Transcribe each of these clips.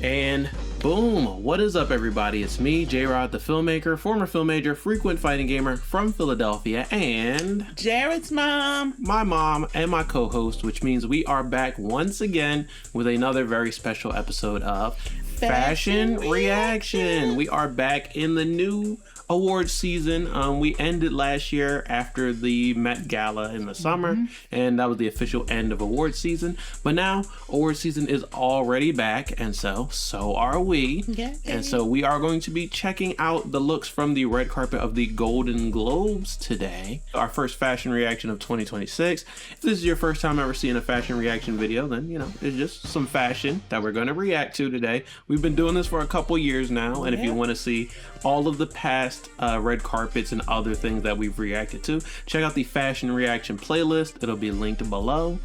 And boom, what is up everybody? It's me, Jrod, the filmmaker, former film major, frequent fighting gamer from Philadelphia, and Jared's mom, my mom, and my co-host, which means we are back once again with another very special episode of Fashion Reaction. We are back in the new award season. We ended last year after the Met Gala in the summer, and that was the official end of award season. But now award season is already back, and so are we. Yeah. And so we are going to be checking out the looks from the red carpet of the Golden Globes today. Our first fashion reaction of 2026. If this is your first time ever seeing a fashion reaction video, then you know it's just some fashion that we're going to react to today. We've been doing this for a couple years now, and if you want to see all of the past red carpets and other things that we've reacted to, check out the fashion reaction playlist. It'll be linked below.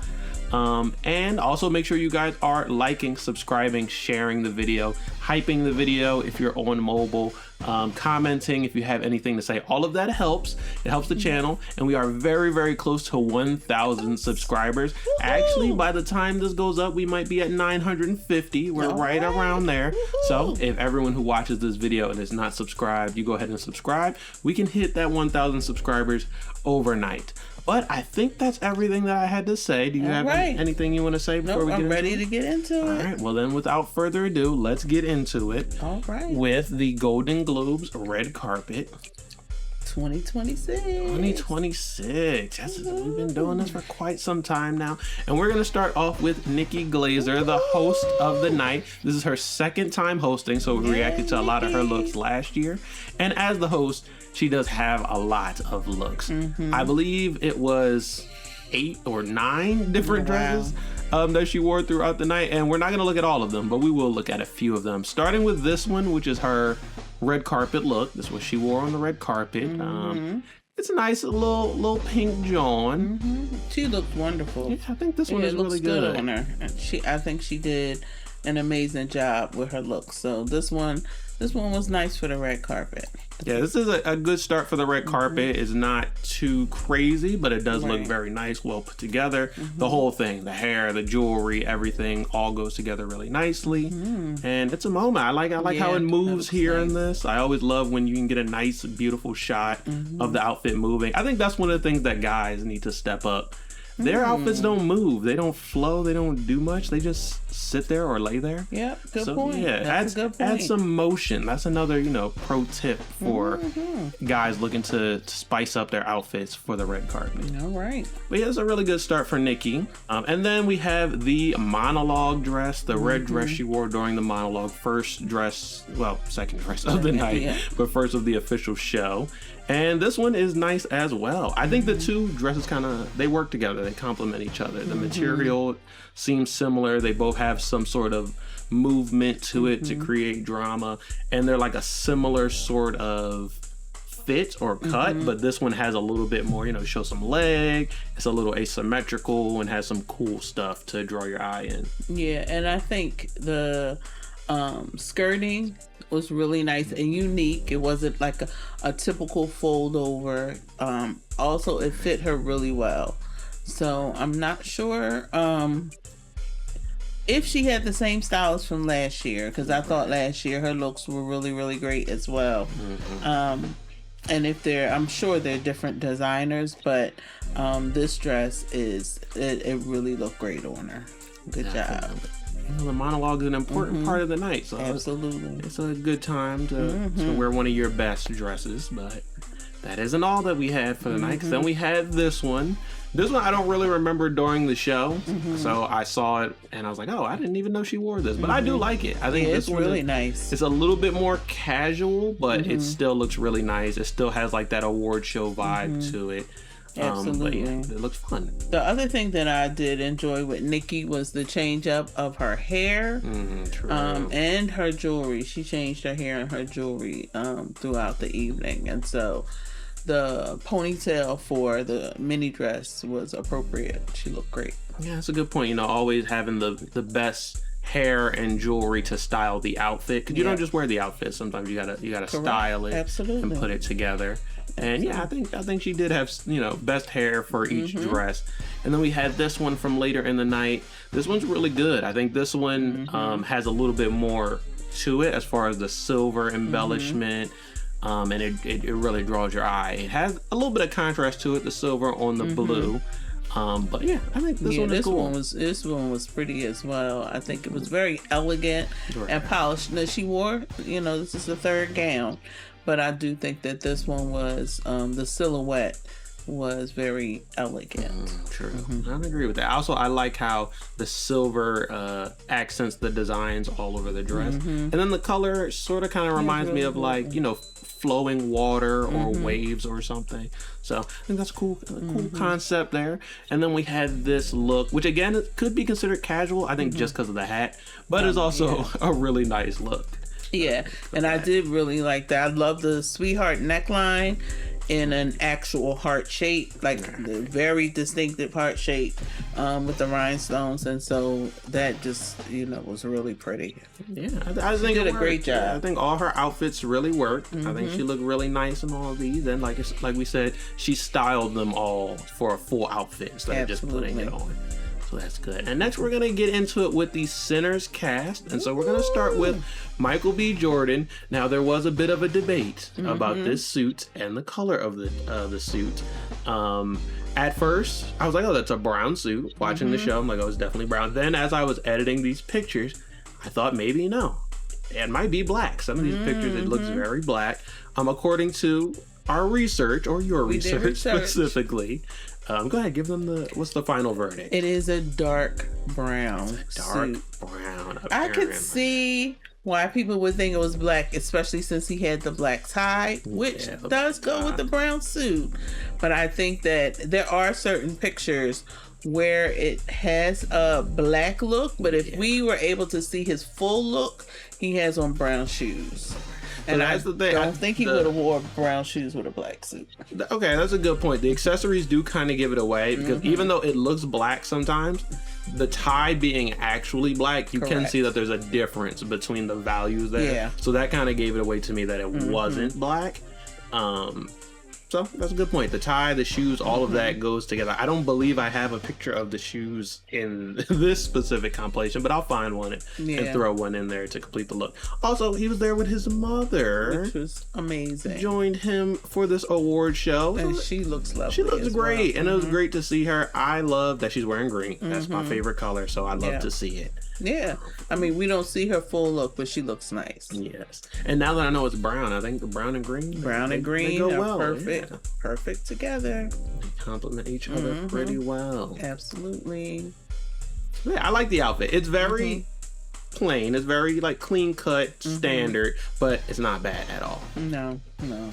And also make sure you guys are liking, subscribing, sharing the video, hyping the video if you're on mobile, commenting if you have anything to say. All of that helps. It helps the channel, and we are very, very close to 1,000 subscribers. Actually, by the time this goes up, we might be at 950. We're right around there. So if everyone who watches this video and is not subscribed, you go ahead and subscribe. We can hit that 1,000 subscribers overnight. But I think that's everything that I had to say. Do you have anything you want to say before we get into it? I'm ready to get into it. All right. Well, then, without further ado, let's get into it. All right. With the Golden Globes red carpet. 2026. 2026. Yes, we've been doing this for quite some time now. And we're going to start off with Nikki Glazer, the host of the night. This is her second time hosting, so we reacted to a lot of her looks last year. And as the host, she does have a lot of looks. I believe it was 8 or 9 different dresses that she wore throughout the night. And we're not going to look at all of them, but we will look at a few of them. Starting with this one, which is her red carpet look. This is what she wore on the red carpet. It's a nice little pink John. She looked wonderful. Yeah, I think this one is really good on her. I think she did an amazing job with her look. So this one was nice for the red carpet. Yeah, this is a good start for the red carpet. It's not too crazy, but it does look very nice, well put together. The whole thing, the hair, the jewelry, everything all goes together really nicely. And it's a moment. I like how it moves here in this. I always love when you can get a nice, beautiful shot of the outfit moving. I think that's one of the things that guys need to step up. Their outfits don't move. They don't flow. They don't do much. They just sit there or lay there. Yep, good point. Yeah, add some motion. That's another, pro tip for guys looking to spice up their outfits for the red carpet. All right. But yeah, it's a really good start for Nikki. And then we have the monologue dress, the red dress she wore during the monologue. Second dress of the night, but first of the official show. And this one is nice as well. I think the two dresses they work together. They complement each other. The material seems similar. They both have some sort of movement to it to create drama. And they're like a similar sort of fit or cut, but this one has a little bit more, show some leg. It's a little asymmetrical and has some cool stuff to draw your eye in. Yeah, and I think the skirting was really nice and unique. It wasn't like a typical fold over. Also, it fit her really well. So I'm not sure if she had the same styles from last year, because I thought last year her looks were really, really great as well. And I'm sure they're different designers, but this dress it really looked great on her. Good job. The monologue is an important part of the night, so absolutely, it's a good time to wear one of your best dresses. But that isn't all that we had for the night. 'Cause then we had this one. This one I don't really remember during the show, so I saw it and I was like, "Oh, I didn't even know she wore this." But I do like it. I think this one really nice. It's a little bit more casual, but it still looks really nice. It still has like that award show vibe to it. Absolutely. But yeah, it looks fun. The other thing that I did enjoy with Nikki was the change up of her hair and her jewelry. She changed her hair and her jewelry throughout the evening, and so the ponytail for the mini dress was appropriate. She looked great. Yeah, that's a good point. Always having the best hair and jewelry to style the outfit, because you don't just wear the outfit. Sometimes you gotta style it. Absolutely. And put it together. And yeah, I think she did have, you know, best hair for each dress. And then we had this one from later in the night. This one's really good. I think this one has a little bit more to it as far as the silver embellishment. And it really draws your eye. It has a little bit of contrast to it, the silver on the blue. But yeah, I think this one is cool. This one was pretty as well. I think it was very elegant and polished. Now she wore, you know, this is the third gown, but I do think that this one was, the silhouette was very elegant. True. I agree with that. Also, I like how the silver accents the designs all over the dress. And then the color sort of kind of reminds me of like, you know, flowing water or waves or something. So I think that's cool concept there. And then we had this look, which again, it could be considered casual, I think just because of the hat, but it's also a really nice look. Yeah, and I did really like that. I love the sweetheart neckline in an actual heart shape, like the very distinctive heart shape with the rhinestones, and so that just, you know, was really pretty. Yeah, I think she did a great job. Yeah, I think all her outfits really worked. I think she looked really nice in all of these, and like we said, she styled them all for a full outfit instead of just putting it on. So that's good. And next we're gonna get into it with the Sinners cast, and so we're gonna start with Michael B. Jordan. Now there was a bit of a debate about this suit and the color of the suit. At first, I was like, "Oh, that's a brown suit." Watching the show, I'm like, "Oh, it's definitely brown." Then, as I was editing these pictures, I thought maybe no, it might be black. Some of these pictures, it looks very black. According to our research, or your research specifically. Go ahead, give them what's the final verdict? It is a dark brown. Dark brown. I could see why people would think it was black, especially since he had the black tie, which does go with the brown suit. But I think that there are certain pictures where it has a black look, but if we were able to see his full look, he has on brown shoes. And I don't think he would have wore brown shoes with a black suit. Okay, that's a good point. The accessories do kind of give it away, because even though it looks black sometimes, the tie being actually black, you can see that there's a difference between the values there. Yeah. So that kind of gave it away to me that it wasn't black. So that's a good point. The tie, the shoes, all of that goes together. I don't believe I have a picture of the shoes in this specific compilation, but I'll find one and throw one in there to complete the look. Also, he was there with his mother, which was amazing. Joined him for this award show. And she looks lovely. She looks great. And it was great to see her. I love that she's wearing green. That's my favorite color, so I love to see it. Yeah. I mean, we don't see her full look, but she looks nice. Yes. And now that I know it's brown, I think the brown and green. They go well. Perfect. Yeah. Perfect together. They complement each other pretty well. Absolutely. Yeah, I like the outfit. It's very plain. It's very like clean cut, standard, but it's not bad at all. No. Yeah.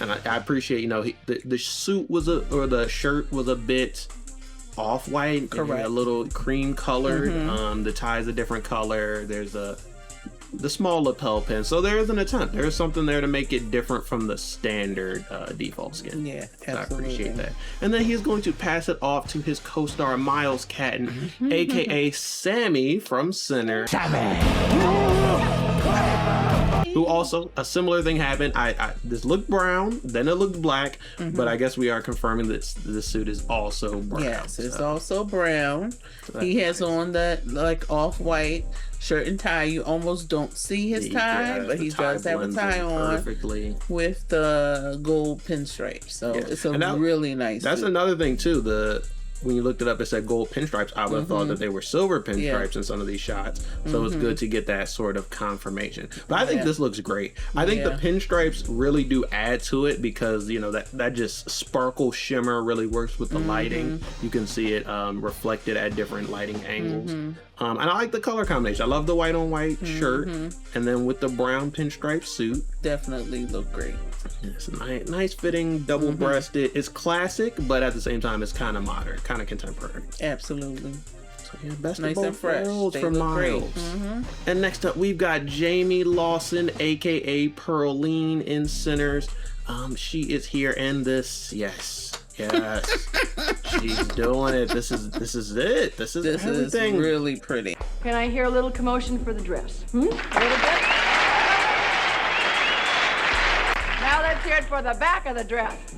And I appreciate, you know, the suit was the shirt was a bit off-white, a little cream colored. The tie's a different color. There's the small lapel pin, so there's an attempt. There's something there to make it different from the standard default skin. Yeah, absolutely. So I appreciate that. And then he's going to pass it off to his co-star Miles Catton, aka Sammy from Sinner. Who also, a similar thing happened. This looked brown, then it looked black, but I guess we are confirming that this suit is also brown. Yes, it's also brown. So he has on that like off-white shirt and tie. You almost don't see his tie, but he does have a tie on perfectly with the gold pinstripe. So it's a really nice That's suit. Another thing too. When you looked it up, it said gold pinstripes. I would have thought that they were silver pinstripes in some of these shots. So it's good to get that sort of confirmation. But I think this looks great. I think the pinstripes really do add to it, because, you know, that just sparkle shimmer really works with the lighting. You can see it reflected at different lighting angles. And I like the color combination. I love the white on white shirt, and then with the brown pinstripe suit. Definitely look great. It's a nice fitting, double-breasted. It's classic, but at the same time, it's kind of modern, kind of contemporary. Absolutely. So yeah, best nice of both and fresh. worlds They for look Miles. great. And next up, we've got Jamie Lawson, aka Pearline in Sinners. She is here in this. Yes. She's doing it. This is it. This is everything. Really pretty. Can I hear a little commotion for the dress? A little bit? Now let's hear it for the back of the dress.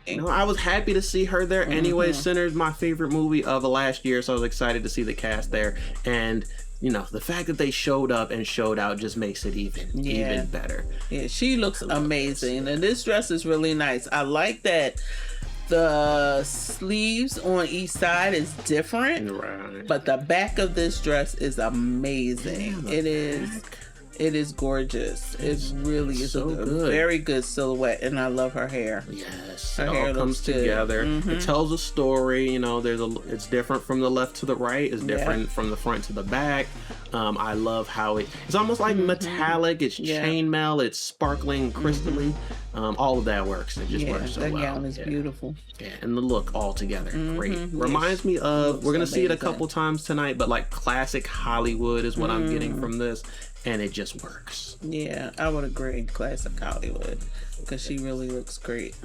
I was happy to see her there. Anyway, Sinners, my favorite movie of last year, so I was excited to see the cast there. And the fact that they showed up and showed out just makes it even better. Yeah, she looks amazing, and this dress is really nice. I like that the sleeves on each side is different, right? But the back of this dress is amazing. It is gorgeous. It really is so a good. Very good silhouette, and I love her hair. Yes, her it hair all comes together. It tells a story. It's different from the left to the right. It's different from the front to the back. I love how it's almost like metallic. It's chainmail. It's sparkling, crystally. All of that works. It just works so well. That gown is beautiful. Yeah, and the look all together, great. Reminds me of, we're gonna see it a couple times tonight, but like classic Hollywood is what I'm getting from this, and it just works. Yeah, I would agree. Classic Hollywood, because she really looks great.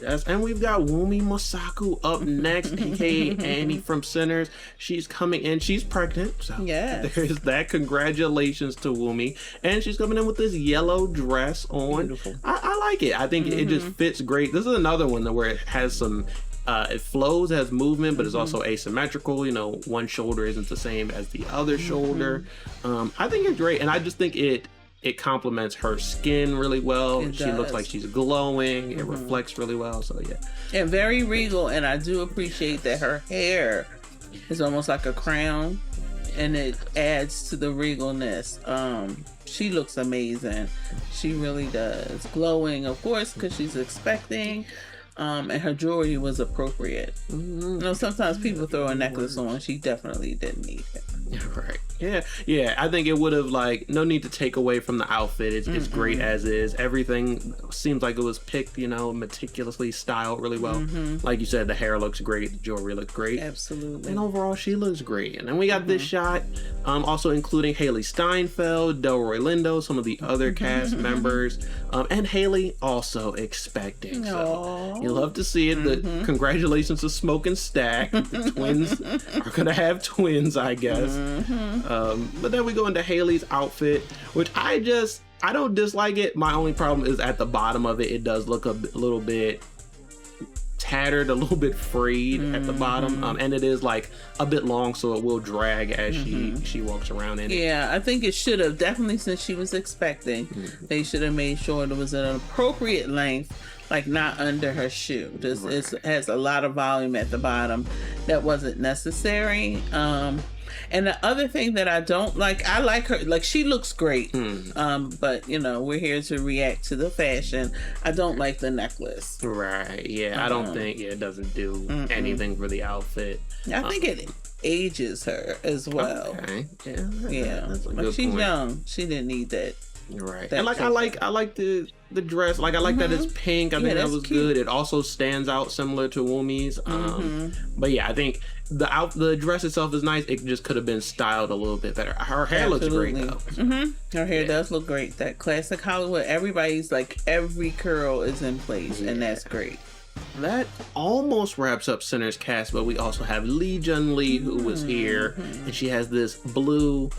Yes, and we've got Wumi Mosaku up next, aka Annie from Sinners. She's coming in. She's pregnant, so there's that. Congratulations to Wumi. And she's coming in with this yellow dress on. Beautiful. I like it. I think it just fits great. This is another one where it has some... it flows, has movement, but it's also asymmetrical. One shoulder isn't the same as the other shoulder. I think it's great, and I just think it complements her skin really well. She looks like she's glowing. It reflects really well. So and very regal. And I do appreciate that her hair is almost like a crown, and it adds to the regalness. She looks amazing. She really does. Glowing, of course, because she's expecting. And her jewelry was appropriate. Sometimes people throw a necklace on. She definitely didn't need it. Right. Yeah. I think it would have no need to take away from the outfit. It's great as is. Everything seems like it was picked, meticulously styled really well. Like you said, the hair looks great. The jewelry looks great. Absolutely. And overall, she looks great. And then we got this shot, also including Haley Steinfeld, Delroy Lindo, some of the other cast members, and Haley also expecting. So you love to see it. The congratulations to Smoke and Stack. The twins are gonna have twins, I guess. But then we go into Haley's outfit, which I don't dislike it. My only problem is at the bottom of it. It does look a little bit tattered, a little bit frayed at the bottom, and it is like a bit long, so it will drag as she walks around in it. Yeah, I think it should have, definitely, since she was expecting, they should have made sure it was an appropriate length, like not under her shoe. It has a lot of volume at the bottom that wasn't necessary. And the other thing that I don't like, I like her, like she looks great. But we're here to react to the fashion. I don't like the necklace. Right. Yeah. I don't think it doesn't do anything for the outfit. I think it ages her as well. Okay. Yeah. That's a like good she's point. young. She didn't need that. Right. And I like the dress. Like I like that it's pink. I think that was cute. Good. It also stands out similar to Wumi's. But yeah, I think the dress itself is nice. It just could have been styled a little bit better. Her hair looks great though. Her hair does look great. That classic Hollywood. Everybody's like, every curl is in place, and that's great. That almost wraps up Sinners cast, but we also have Lee Jun Lee, who was here, and she has this blue,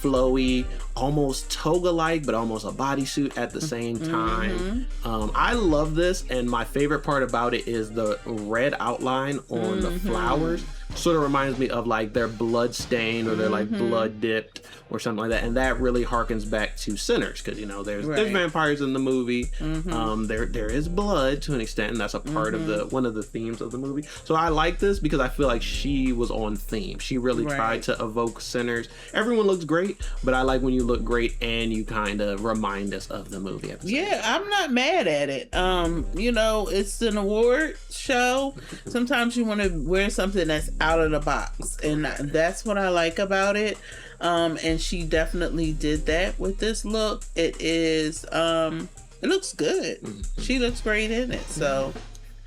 flowy, almost toga-like, but almost a bodysuit at the same time. I love this, and my favorite part about it is the red outline on the flowers. Sort of reminds me of like they're blood stained or they're like blood dipped or something like that, and that really harkens back to Sinners, because there's vampires in the movie. There is blood to an extent, and that's a part of one of the themes of the movie. So I like this because I feel like she was on theme. She really tried to evoke Sinners. Everyone looks great, but I like when you look great and you kind of remind us of the movie at the same time. I'm not mad at it. It's an award show. Sometimes you want to wear something that's out of the box, and that's what I like about it. And she definitely did that with this look. It is it looks good. She looks great in it. So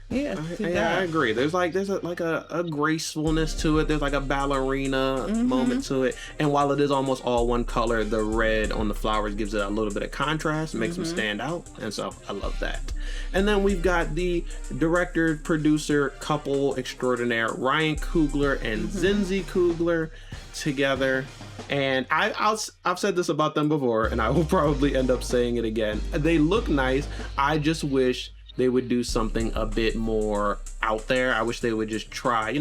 Yeah, I agree. There's a gracefulness to it. There's like a ballerina moment to it. And while it is almost all one color, the red on the flowers gives it a little bit of contrast, makes them stand out. And so I love that. And then we've got the director, producer, couple extraordinaire, Ryan Coogler and Zinzi Coogler together. And I've said this about them before, and I will probably end up saying it again. They look nice. I just wish they would do something a bit more out there. I wish they would just try,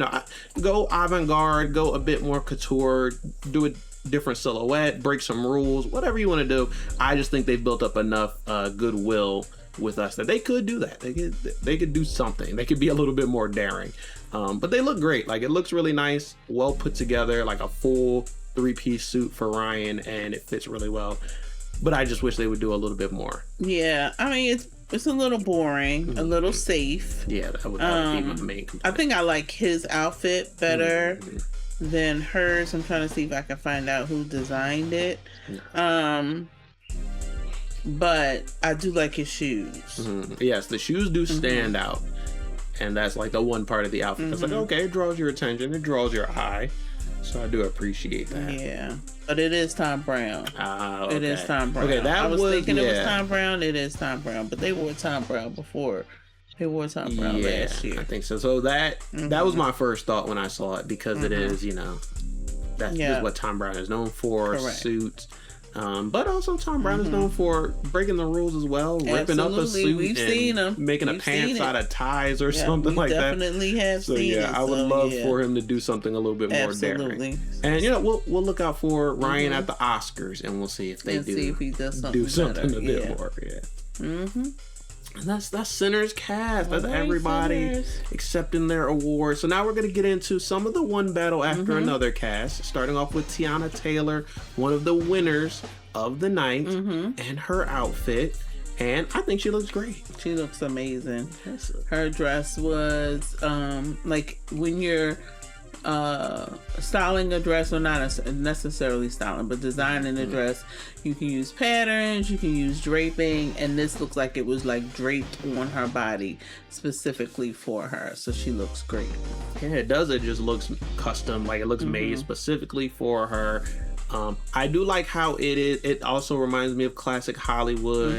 go avant-garde, go a bit more couture, do a different silhouette, break some rules, whatever you want to do. I just think they've built up enough goodwill with us that they could do that. They could do something. They could be a little bit more daring. But they look great. Like, it looks really nice, well put together, like a full 3-piece suit for Ryan, and it fits really well. But I just wish they would do a little bit more. Yeah, I mean, it's a little boring, a little safe. Yeah, that would be my main complaint. I think I like his outfit better than hers. I'm trying to see if I can find out who designed it. But I do like his shoes. Yes, the shoes do stand out. And that's like the one part of the outfit that's like, okay, it draws your attention, it draws your eye. So I do appreciate that. Yeah. But it is Tom Brown. Okay. It is Tom Brown. Okay, I was thinking it was Tom Brown. It is Tom Brown. But they wore Tom Brown before. They wore Tom Brown last year. I think so. So that was my first thought when I saw it, because it is, that's just what Tom Brown is known for, suits. But also Tom Brown is known for breaking the rules as well, ripping up a suit and making a pants out of ties or something like that. Definitely have seen it. I would love for him to do something a little bit more daring. And we'll look out for Ryan at the Oscars, and we'll see if they do something a bit more. Yeah. And that's Sinners cast. That's everybody accepting their awards. So now we're going to get into some of the one battle after another cast, starting off with Tiana Taylor, one of the winners of the night, and her outfit. And I think she looks great. She looks amazing. Her dress was like, when you're styling a dress, or not necessarily styling, but designing a dress, you can use patterns, you can use draping, and this looks like it was like draped on her body specifically for her. So she looks great. Yeah, it does. It just looks custom, like it looks made specifically for her. I do like how it is. It also reminds me of classic Hollywood.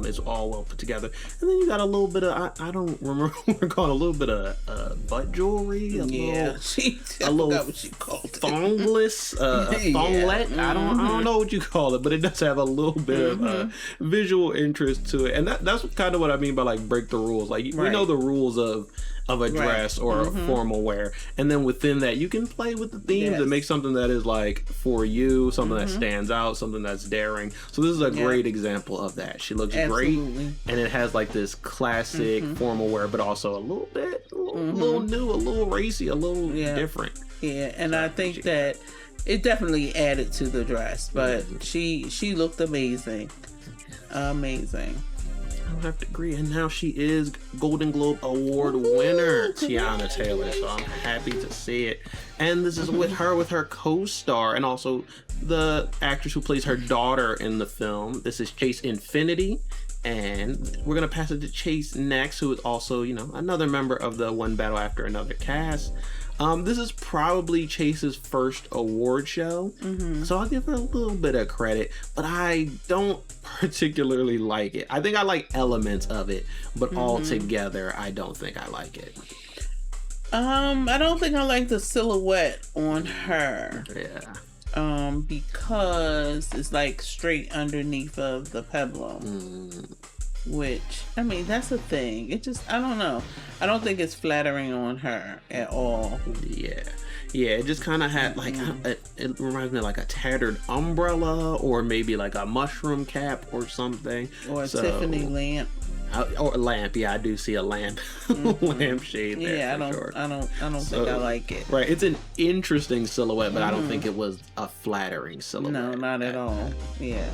It's all well put together. And then you got a little bit of, I don't remember what we're calling, a little bit of butt jewelry. A little what she called it. Thongless, thonglet. I don't know what you call it, but it does have a little bit of visual interest to it. And that's kind of what I mean by like break the rules. Like we know the rules of a dress or a formal wear, and then within that you can play with the themes and make something that is like for you, something that stands out, something that's daring. So this is a great example of that. She looks great, and it has like this classic formal wear, but also a little bit, a little new, a little racy, a little different. Yeah, and so I think that it definitely added to the dress, but she looked amazing. Amazing. I would have to agree. And now she is Golden Globe Award winner, Tiana Taylor. So I'm happy to see it. And this is with her co-star, and also the actress who plays her daughter in the film. This is Chase Infinity. And we're going to pass it to Chase next, who is also, another member of the One Battle After Another cast. This is probably Chase's first award show, so I'll give her a little bit of credit, but I don't particularly like it. I think I like elements of it, but altogether, I don't think I like it. I don't think I like the silhouette on her. Yeah. Because it's like straight underneath of the peplum. Which, I mean, that's a thing. It just, I don't know. I don't think it's flattering on her at all. Yeah. It just kind of had like, it reminds me of like a tattered umbrella, or maybe like a mushroom cap or something. Or a Tiffany lamp. Or a lamp. Yeah, I do see a lamp, lampshade there. Yeah, I don't think I like it. Right. It's an interesting silhouette, but I don't think it was a flattering silhouette. No, not at all. Yeah.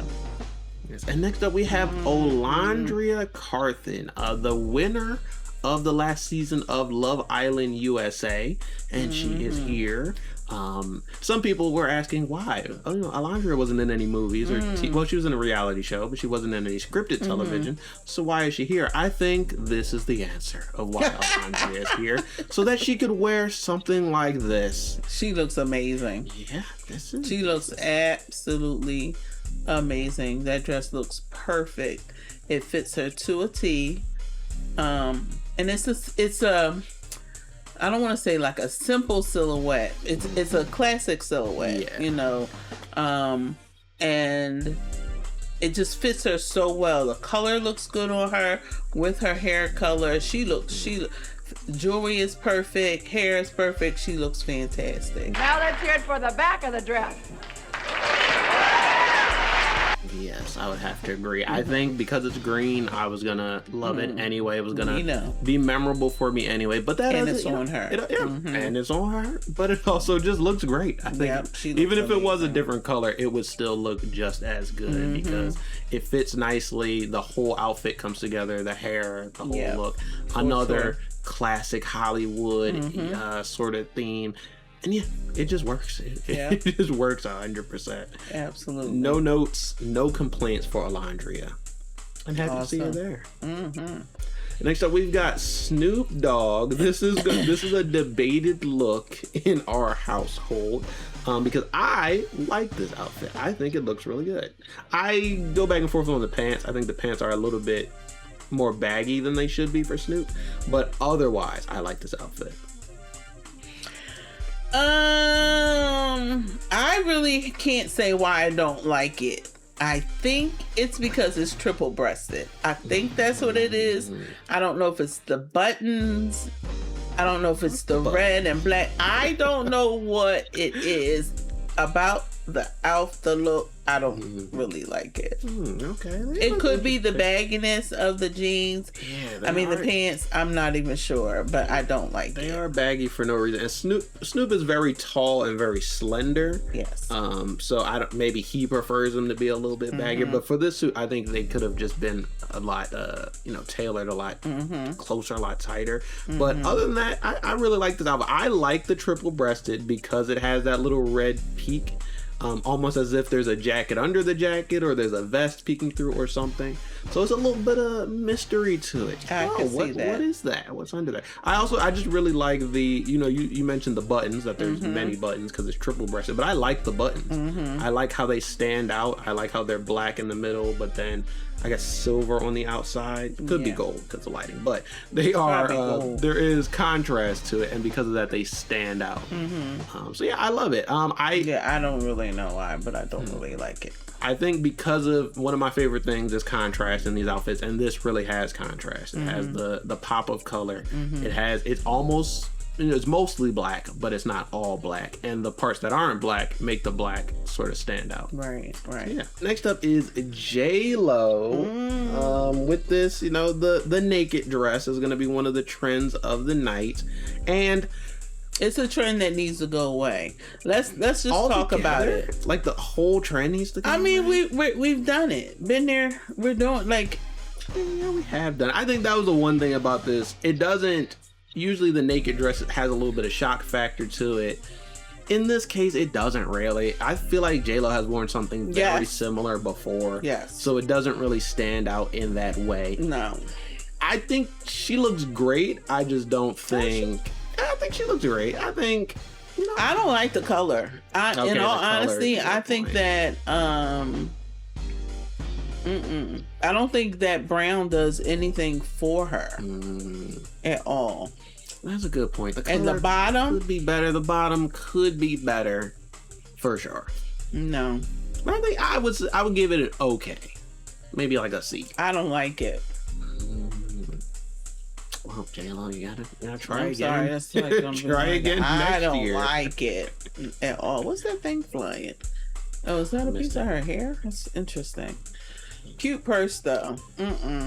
And next up we have Olandria Carthen, the winner of the last season of Love Island USA, and she is here. Some people were asking why. Oh, Alondra wasn't in any movies or well, she was in a reality show, but she wasn't in any scripted television. So why is she here? I think this is the answer of why Alondra is here, so that she could wear something like this. She looks amazing. Yeah, she looks absolutely amazing. That dress looks perfect. It fits her to a T. And it's a I don't want to say like a simple silhouette. It's a classic silhouette, and it just fits her so well. The color looks good on her with her hair color. Jewelry is perfect, hair is perfect. She looks fantastic. Now let's hear it for the back of the dress. Yes, I would have to agree. I think because it's green, I was gonna love it anyway. It was gonna be memorable for me anyway. But it's on her. And it's on her. But it also just looks great. I think even if it was a different color, it would still look just as good because it fits nicely. The whole outfit comes together. The hair, the whole look. Another classic Hollywood sort of theme. And it just works. It just works 100%. Absolutely. No notes, no complaints for Alondra. I'm happy to see her there. Next up, we've got Snoop Dogg. This is a debated look in our household because I like this outfit. I think it looks really good. I go back and forth on the pants. I think the pants are a little bit more baggy than they should be for Snoop, but otherwise, I like this outfit. I really can't say why I don't like it. I think it's because it's triple breasted. I think that's what it is. I don't know if it's the buttons. I don't know if it's the red and black. I don't know what it is about the look. I don't really like it. Okay. It could be the bagginess of the jeans. Yeah, the pants, I'm not even sure, but I don't like it. They are baggy for no reason. And Snoop is very tall and very slender. Yes. So maybe he prefers them to be a little bit baggier, but for this suit, I think they could have just been a lot, tailored a lot closer, a lot tighter. But other than that, I really like this outfit. I like the triple breasted because it has that little red peak. Almost as if there's a jacket under the jacket or there's a vest peeking through or something. So it's a little bit of mystery to it. I can see that. What is that? What's under there? I just really like the, you mentioned the buttons, that there's many buttons because it's triple breasted, but I like the buttons. I like how they stand out. I like how they're black in the middle, but then I guess silver on the outside. Could be gold because of lighting, but they are. There is contrast to it, and because of that, they stand out. So I love it. I don't really know why, but I don't really like it. I think because of one of my favorite things is contrast in these outfits, and this really has contrast. It has the pop of color. It's almost. It's mostly black, but it's not all black. And the parts that aren't black make the black sort of stand out. Right. Yeah. Next up is J-Lo. With this, the naked dress is going to be one of the trends of the night. And it's a trend that needs to go away. Let's just talk about it. Like the whole trend needs to go away? We've done it. Been there. We're doing we have done it. I think that was the one thing about this. It doesn't... Usually the naked dress has a little bit of shock factor to it. In this case, it doesn't really. I feel like J-Lo has worn something very similar before. Yes. So it doesn't really stand out in that way. No. I think she looks great. I just don't think... I think she looks great. I think... I don't like the color. In all honesty, I think that... I don't think that brown does anything for her at all. That's a good point. The color and the bottom could be better. The bottom could be better, for sure. No, but I think I would give it an okay, maybe like a C. I don't like it. Well, J-Lo, you gotta try again. Sorry, that's like try again next year. I don't like it at all. What's that thing flying? Oh, is that a piece of her hair? That's interesting. Cute purse though.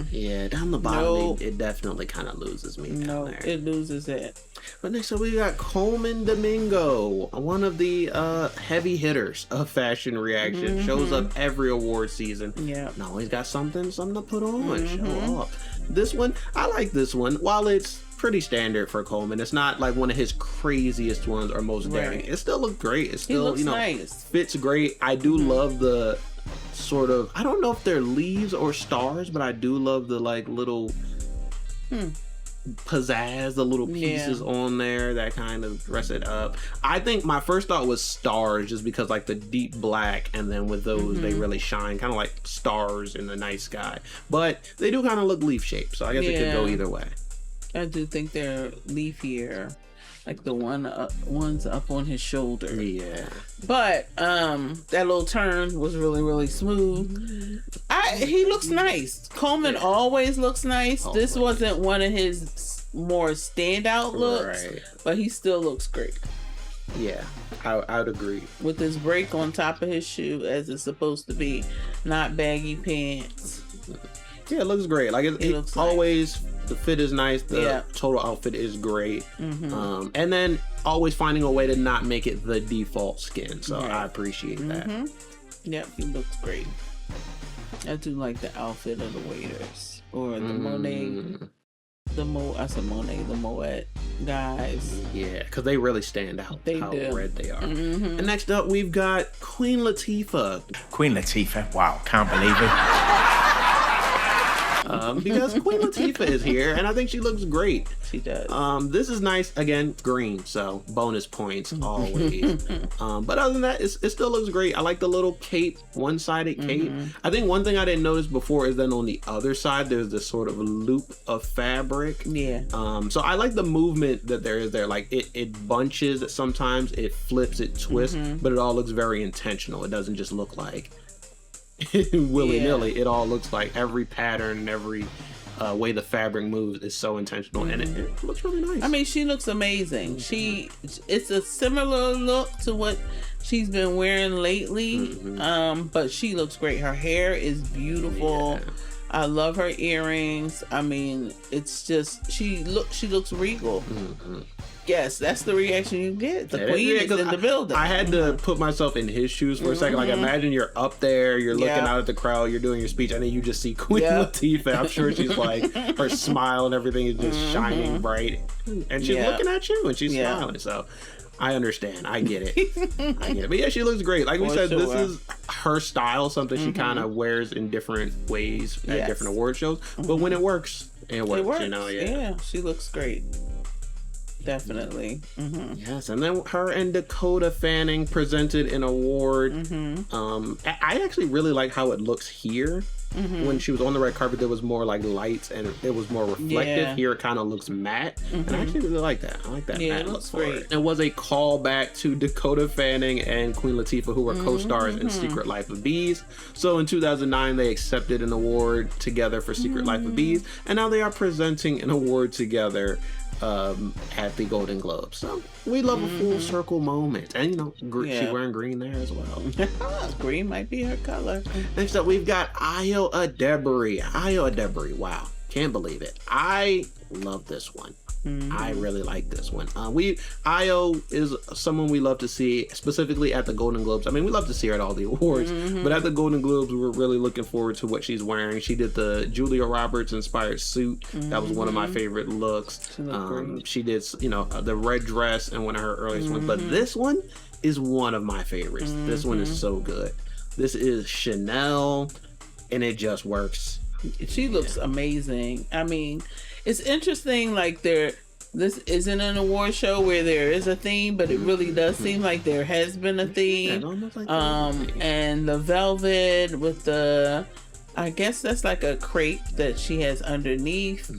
Yeah, down the bottom, it definitely kind of loses me down there. It loses it. But next up, we got Coleman Domingo, one of the heavy hitters of Fashion Reaction. Shows up every award season. Yeah, and always got something to put on. Show off. This one, I like this one. While it's pretty standard for Coleman. It's not like one of his craziest ones or most daring. Right. It still looks great. It still, looks nice. fits great. I do love the sort of, I don't know if they're leaves or stars, but I do love the like little pizzazz, the little pieces on there that kind of dress it up. I think my first thought was stars, just because like the deep black, and then with those they really shine, kind of like stars in the night sky. But they do kind of look leaf shaped, so I guess it could go either way. I do think they're leafier, like the ones up on his shoulder. Yeah. But that little turn was really, really smooth. He looks nice. Coleman always looks nice. This wasn't one of his more standout looks, but he still looks great. Yeah, I would agree. With this break on top of his shoe, as it's supposed to be, not baggy pants. Yeah, it looks great. Like it looks always nice. The fit is nice. The total outfit is great. And then always finding a way to not make it the default skin. So I appreciate that. Yep, he looks great. I do like the outfit of the waiters or the Monet. I said Monet, the Moet guys. Yeah, because they really stand out. How red they are. And next up, we've got Queen Latifah. Queen Latifah, wow, can't believe it. Because Queen Latifah is here, and I think she looks great. She does. This is nice. Again, green, so bonus points always. But other than that, it still looks great. I like the little cape, one-sided cape. I think one thing I didn't notice before is then on the other side, there's this sort of loop of fabric. Yeah. So I like the movement that there is there. Like it bunches sometimes, it flips, it twists, but it all looks very intentional. It doesn't just look like willy-nilly. It all looks like every pattern and every way the fabric moves is so intentional, and it looks really nice. I mean, she looks amazing. It's a similar look to what she's been wearing lately, but she looks great. Her hair is beautiful. I love her earrings. I mean, it's just she looks regal. Yes, that's the reaction you get. The queen is in the building. I had to put myself in his shoes for a second. Like, imagine you're up there, you're looking out at the crowd, you're doing your speech, and then you just see Queen Latifah. I'm sure she's like, her smile and everything is just shining bright. And she's looking at you, and she's smiling. So I understand. I get it. But yeah, she looks great. Like we said, this is her style, something she kind of wears in different ways at different award shows. But when it works, it works. You know, yeah, she looks great. Definitely. Yes, and then her and Dakota Fanning presented an award. I actually really like how it looks here. When she was on the red carpet, there was more like lights and it was more reflective. Here it kind of looks matte, and I actually really like that. I like that matte look for it. It was a callback to Dakota Fanning and Queen Latifah, who were co-stars in Secret Life of Bees. So in 2009, they accepted an award together for Secret Life of Bees, and now they are presenting an award together at the Golden Globes. So we love a full circle moment, and you know, she's wearing green there as well. Green might be her color. Next up, we've got Ayo Edebiri. Wow, can't believe it. I love this one. I really like this one. Ayo is someone we love to see, specifically at the Golden Globes. I mean, we love to see her at all the awards, but at the Golden Globes, we're really looking forward to what she's wearing. She did the Julia Roberts inspired suit. That was one of my favorite looks. She did, the red dress and one of her earliest ones, but this one is one of my favorites. This one is so good. This is Chanel, and it just works. She looks amazing. I mean, it's interesting, like this isn't an award show where there is a theme, but it really does seem like there has been a theme. And the velvet with the, I guess that's like a crepe that she has underneath.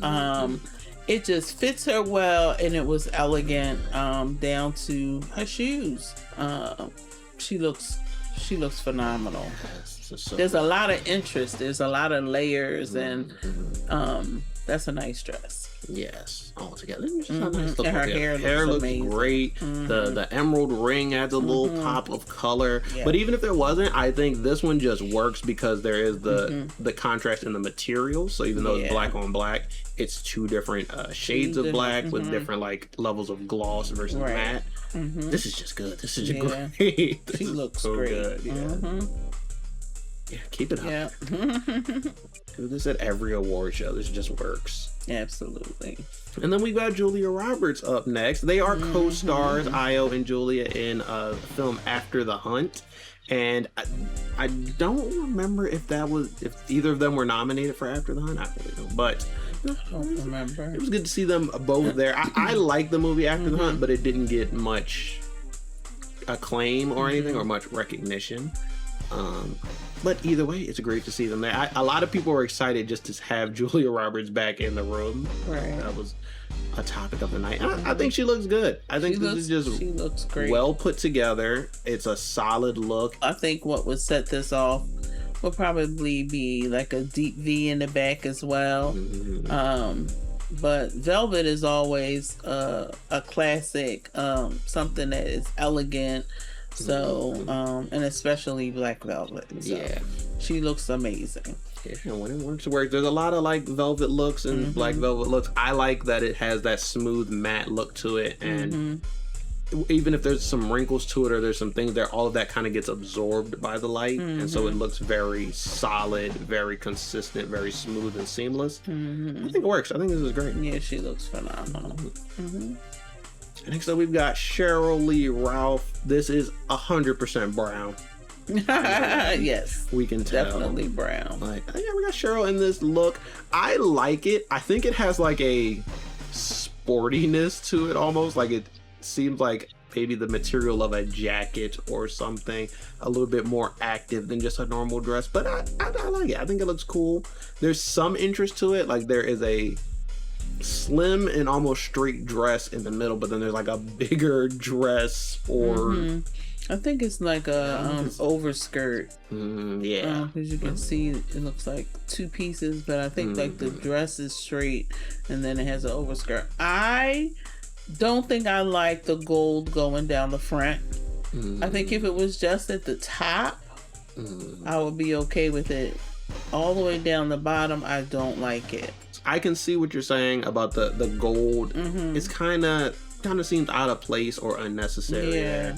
It just fits her well, and it was elegant down to her shoes. She looks phenomenal. There's a lot of interest. There's a lot of layers, and that's a nice dress. Yes, all together. Nice look. And her hair looks amazing. Great. The emerald ring adds a little pop of color. But even if there wasn't, I think this one just works because there is the contrast in the material. So even though it's black on black, it's two different shades of black with different like levels of gloss versus matte. This is just good. This is just great. She looks so great. good. Yeah. Yeah, keep it up. Yeah. Do this at every award show. This just works. Absolutely. And then we got Julia Roberts up next. They are co-stars, Io and Julia, in a film After the Hunt. And I don't remember if either of them were nominated for After the Hunt. I really don't. But I don't remember. It was good to see them both there. I like the movie After the Hunt, but it didn't get much acclaim or anything or much recognition. But either way, it's great to see them there. A lot of people were excited just to have Julia Roberts back in the room. Right. That was a topic of the night. I think she looks good. I think she looks great. Well put together. It's a solid look. I think what would set this off will probably be like a deep V in the back as well. But velvet is always a classic, something that is elegant. So, and especially black velvet. So Yeah. She looks amazing. Yeah, when it works, it works. There's a lot of like velvet looks and black velvet looks. I like that it has that smooth matte look to it, and even if there's some wrinkles to it or there's some things there, all of that kind of gets absorbed by the light, and so it looks very solid, very consistent, very smooth and seamless. I think it works. I think this is great. Yeah, she looks phenomenal. Next up, we've got Cheryl Lee Ralph. This is 100% brown. Yes, We can tell. definitely brown. Like, yeah, we got Cheryl in this look. I like it. I think it has like a sportiness to it almost. Like it seems like maybe the material of a jacket or something, a little bit more active than just a normal dress. But I like it. I think it looks cool. There's some interest to it. Like there is a slim and almost straight dress in the middle, but then there's like a bigger dress or I think it's like a overskirt. Yeah. As you can see, it looks like two pieces, but I think like the dress is straight and then it has an overskirt. I don't think I like the gold going down the front. I think if it was just at the top, I would be okay with it. All the way down the bottom, I don't like it. I can see what you're saying about the gold. It's kind of seems out of place or unnecessary. Yeah.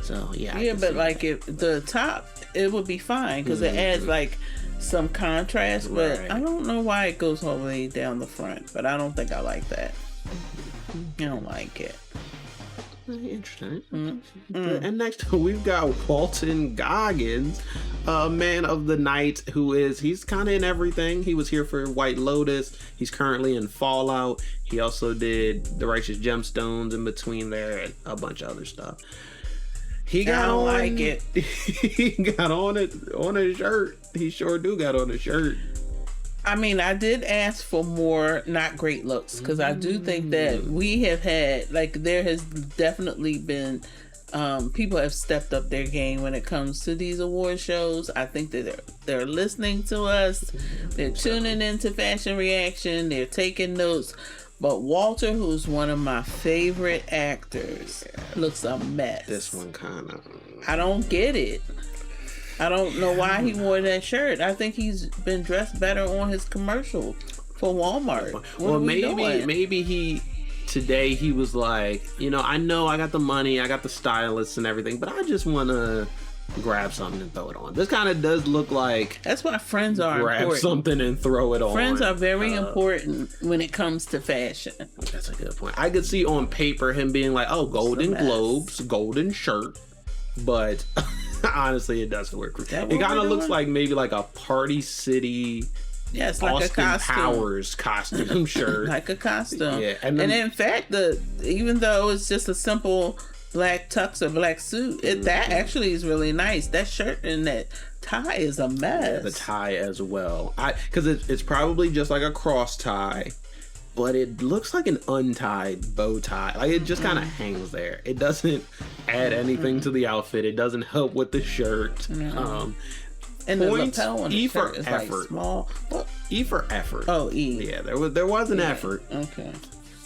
So yeah. Yeah, but like if the top, it would be fine because it adds like some contrast. But Right. I don't know why it goes all the way down the front. But I don't think I like that. I don't like it. Interesting. And next we've got Walton Goggins, a man of the night he's kind of in everything. He was here for White Lotus. He's currently in Fallout. He also did The Righteous Gemstones in between there and a bunch of other stuff. He got I don't on like it. He got on a shirt. He sure do got on a shirt. I mean, I did ask for more not great looks because I do think that we have had, like, there has definitely been, people have stepped up their game when it comes to these award shows. I think that they're listening to us. They're tuning into Fashion Reaction. They're taking notes. But Walter, who's one of my favorite actors, looks a mess. This one kind of... I don't get it. I don't know why he wore that shirt. I think he's been dressed better on his commercial for Walmart. Well, maybe today he was like, I know I got the money, I got the stylists and everything, but I just want to grab something and throw it on. This kind of does look like that's why friends are grab important. something and throw it on. Friends are very important when it comes to fashion. That's a good point. I could see on paper him being like, oh, Golden Globes, golden shirt, but honestly, it doesn't work. It kind of looks like maybe like a Party City, like Austin a costume. Powers costume shirt, like a costume. Yeah, and in fact, even though it's just a simple black tux or black suit, that actually is really nice. That shirt and that tie is a mess. Yeah, the tie as well. Because it's probably just like a cross tie, but it looks like an untied bow tie. Like it just kind of hangs there. It doesn't add anything to the outfit. It doesn't help with the shirt. And points, the lapel on the E shirt for is effort. like small. What? E for effort. Oh, E. Yeah, there was an effort. Okay.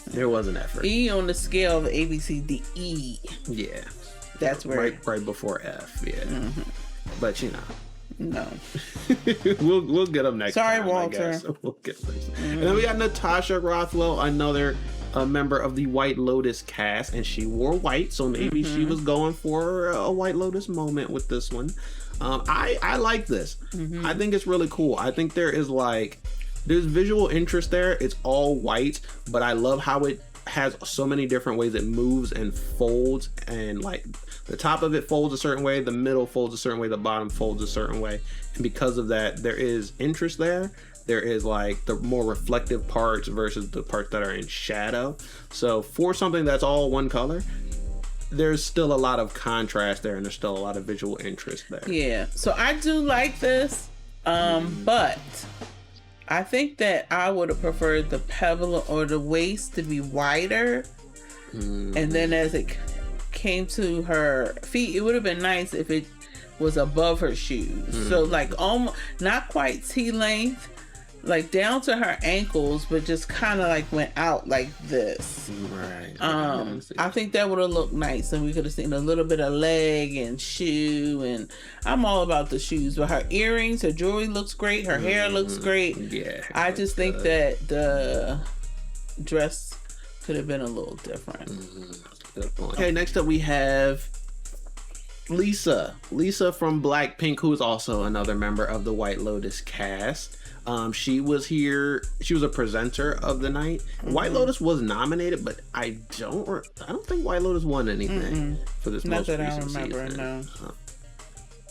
There was an effort. E on the scale of A, B, C, D, E. Yeah. That's where right before F. Yeah. But no. we'll get them next Sorry, time. Walter. I guess. We'll get them next time. And then we got Natasha Rothwell, another member of the White Lotus cast, and she wore white, so maybe she was going for a White Lotus moment with this one. I like this. I think it's really cool. I think there's visual interest there. It's all white, but I love how it has so many different ways it moves and folds, and like the top of it folds a certain way, the middle folds a certain way, the bottom folds a certain way. And because of that, there is interest there. There is like the more reflective parts versus the parts that are in shadow. So for something that's all one color, there's still a lot of contrast there, and there's still a lot of visual interest there. Yeah. So I do like this, but I think that I would have preferred the pebble or the waist to be wider, and then as it came to her feet, it would have been nice if it was above her shoes. So like almost not quite T length, like down to her ankles, but just kind of like went out like this. Right. I think that would have looked nice, and we could have seen a little bit of leg and shoe, and I'm all about the shoes. But her earrings, her jewelry looks great, her hair looks great. Yeah. I just think that the dress could have been a little different. Good point. Okay, next up we have Lisa. Lisa from Blackpink, who is also another member of the White Lotus cast. She was here. She was a presenter of the night. White Lotus was nominated, but I don't think White Lotus won anything for this most recent season. No.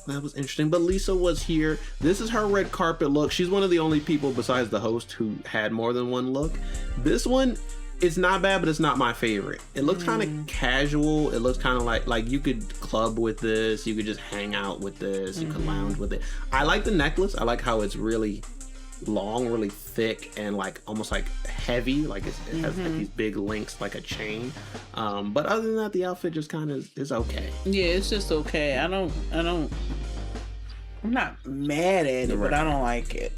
That was interesting. But Lisa was here. This is her red carpet look. She's one of the only people besides the host who had more than one look. This one, it's not bad, but it's not my favorite. It looks kind of casual. It looks kind of like you could club with this. You could just hang out with this. You could lounge with it. I like the necklace. I like how it's really long, really thick, and like almost like heavy. Like it has like these big links, like a chain. But other than that, the outfit just kind of is okay. Yeah, it's just okay. I'm not mad at it, but I don't like it.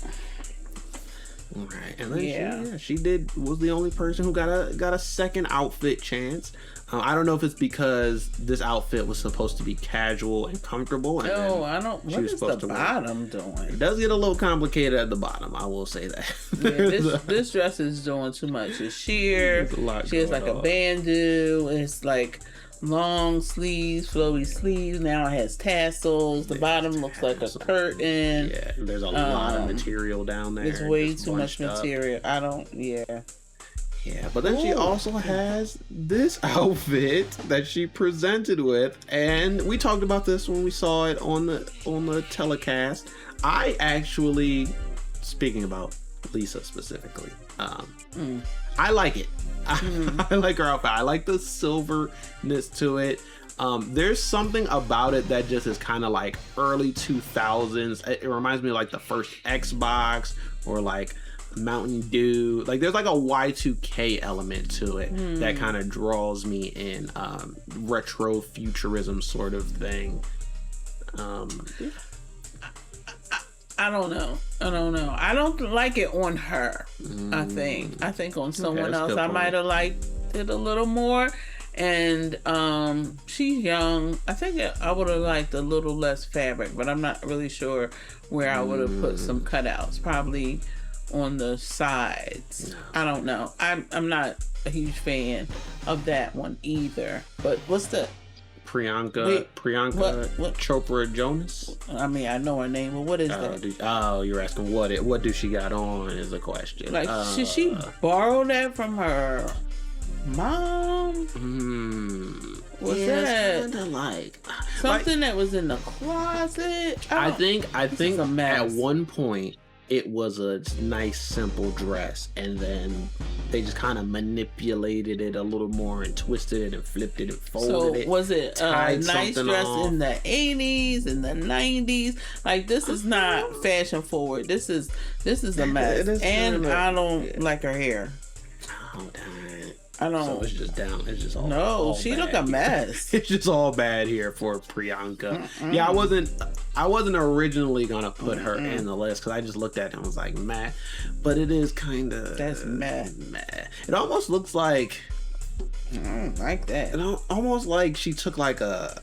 Right, and then she was the only person who got a second outfit chance. I don't know if it's because this outfit was supposed to be casual and comfortable. And I don't. What is the bottom doing? It does get a little complicated at the bottom. I will say that. Yeah, this dress is doing too much. It's sheer. She has like a bandeau. It's like long sleeves, flowy sleeves. Now it has tassels. The bottom looks like a curtain. Yeah, there's a lot of material down there. There's way too much material. Yeah, but then she also has this outfit that she presented with, and we talked about this when we saw it on the telecast. I actually, speaking about Lisa specifically, I like it. I like her outfit. I like the silverness to it. There's something about it that just is kind of like early 2000s. It reminds me of like the first Xbox or like Mountain Dew. Like there's like a Y2K element to it that kind of draws me in. Retro futurism sort of thing. I don't know. I don't like it on her. I think on someone else I might have liked it a little more. And she's young. I think I would have liked a little less fabric, but I'm not really sure where I would have put some cutouts. Probably on the sides. I don't know. I'm not a huge fan of that one either. But what's the Priyanka what? Chopra Jonas? I mean, I know her name, but what is that? You're asking what do she got on is the question. Like, should she borrow that from her mom? What's that? Kind of like something that was in the closet. I think at one point it was a nice simple dress, and then they just kind of manipulated it a little more and twisted it and flipped it and folded it. So was it a nice dress in the 80s and the 90s? Like, this is not fashion forward. This is a mess. And I don't like her hair. Oh, damn. I don't. So it's just down. It's just all. No, she look a mess. It's just all bad here for Priyanka. Yeah, I wasn't originally gonna put her in the list because I just looked at it and was like, meh. But it is kind of. That's meh. It almost looks like. I don't like that. It almost like she took like a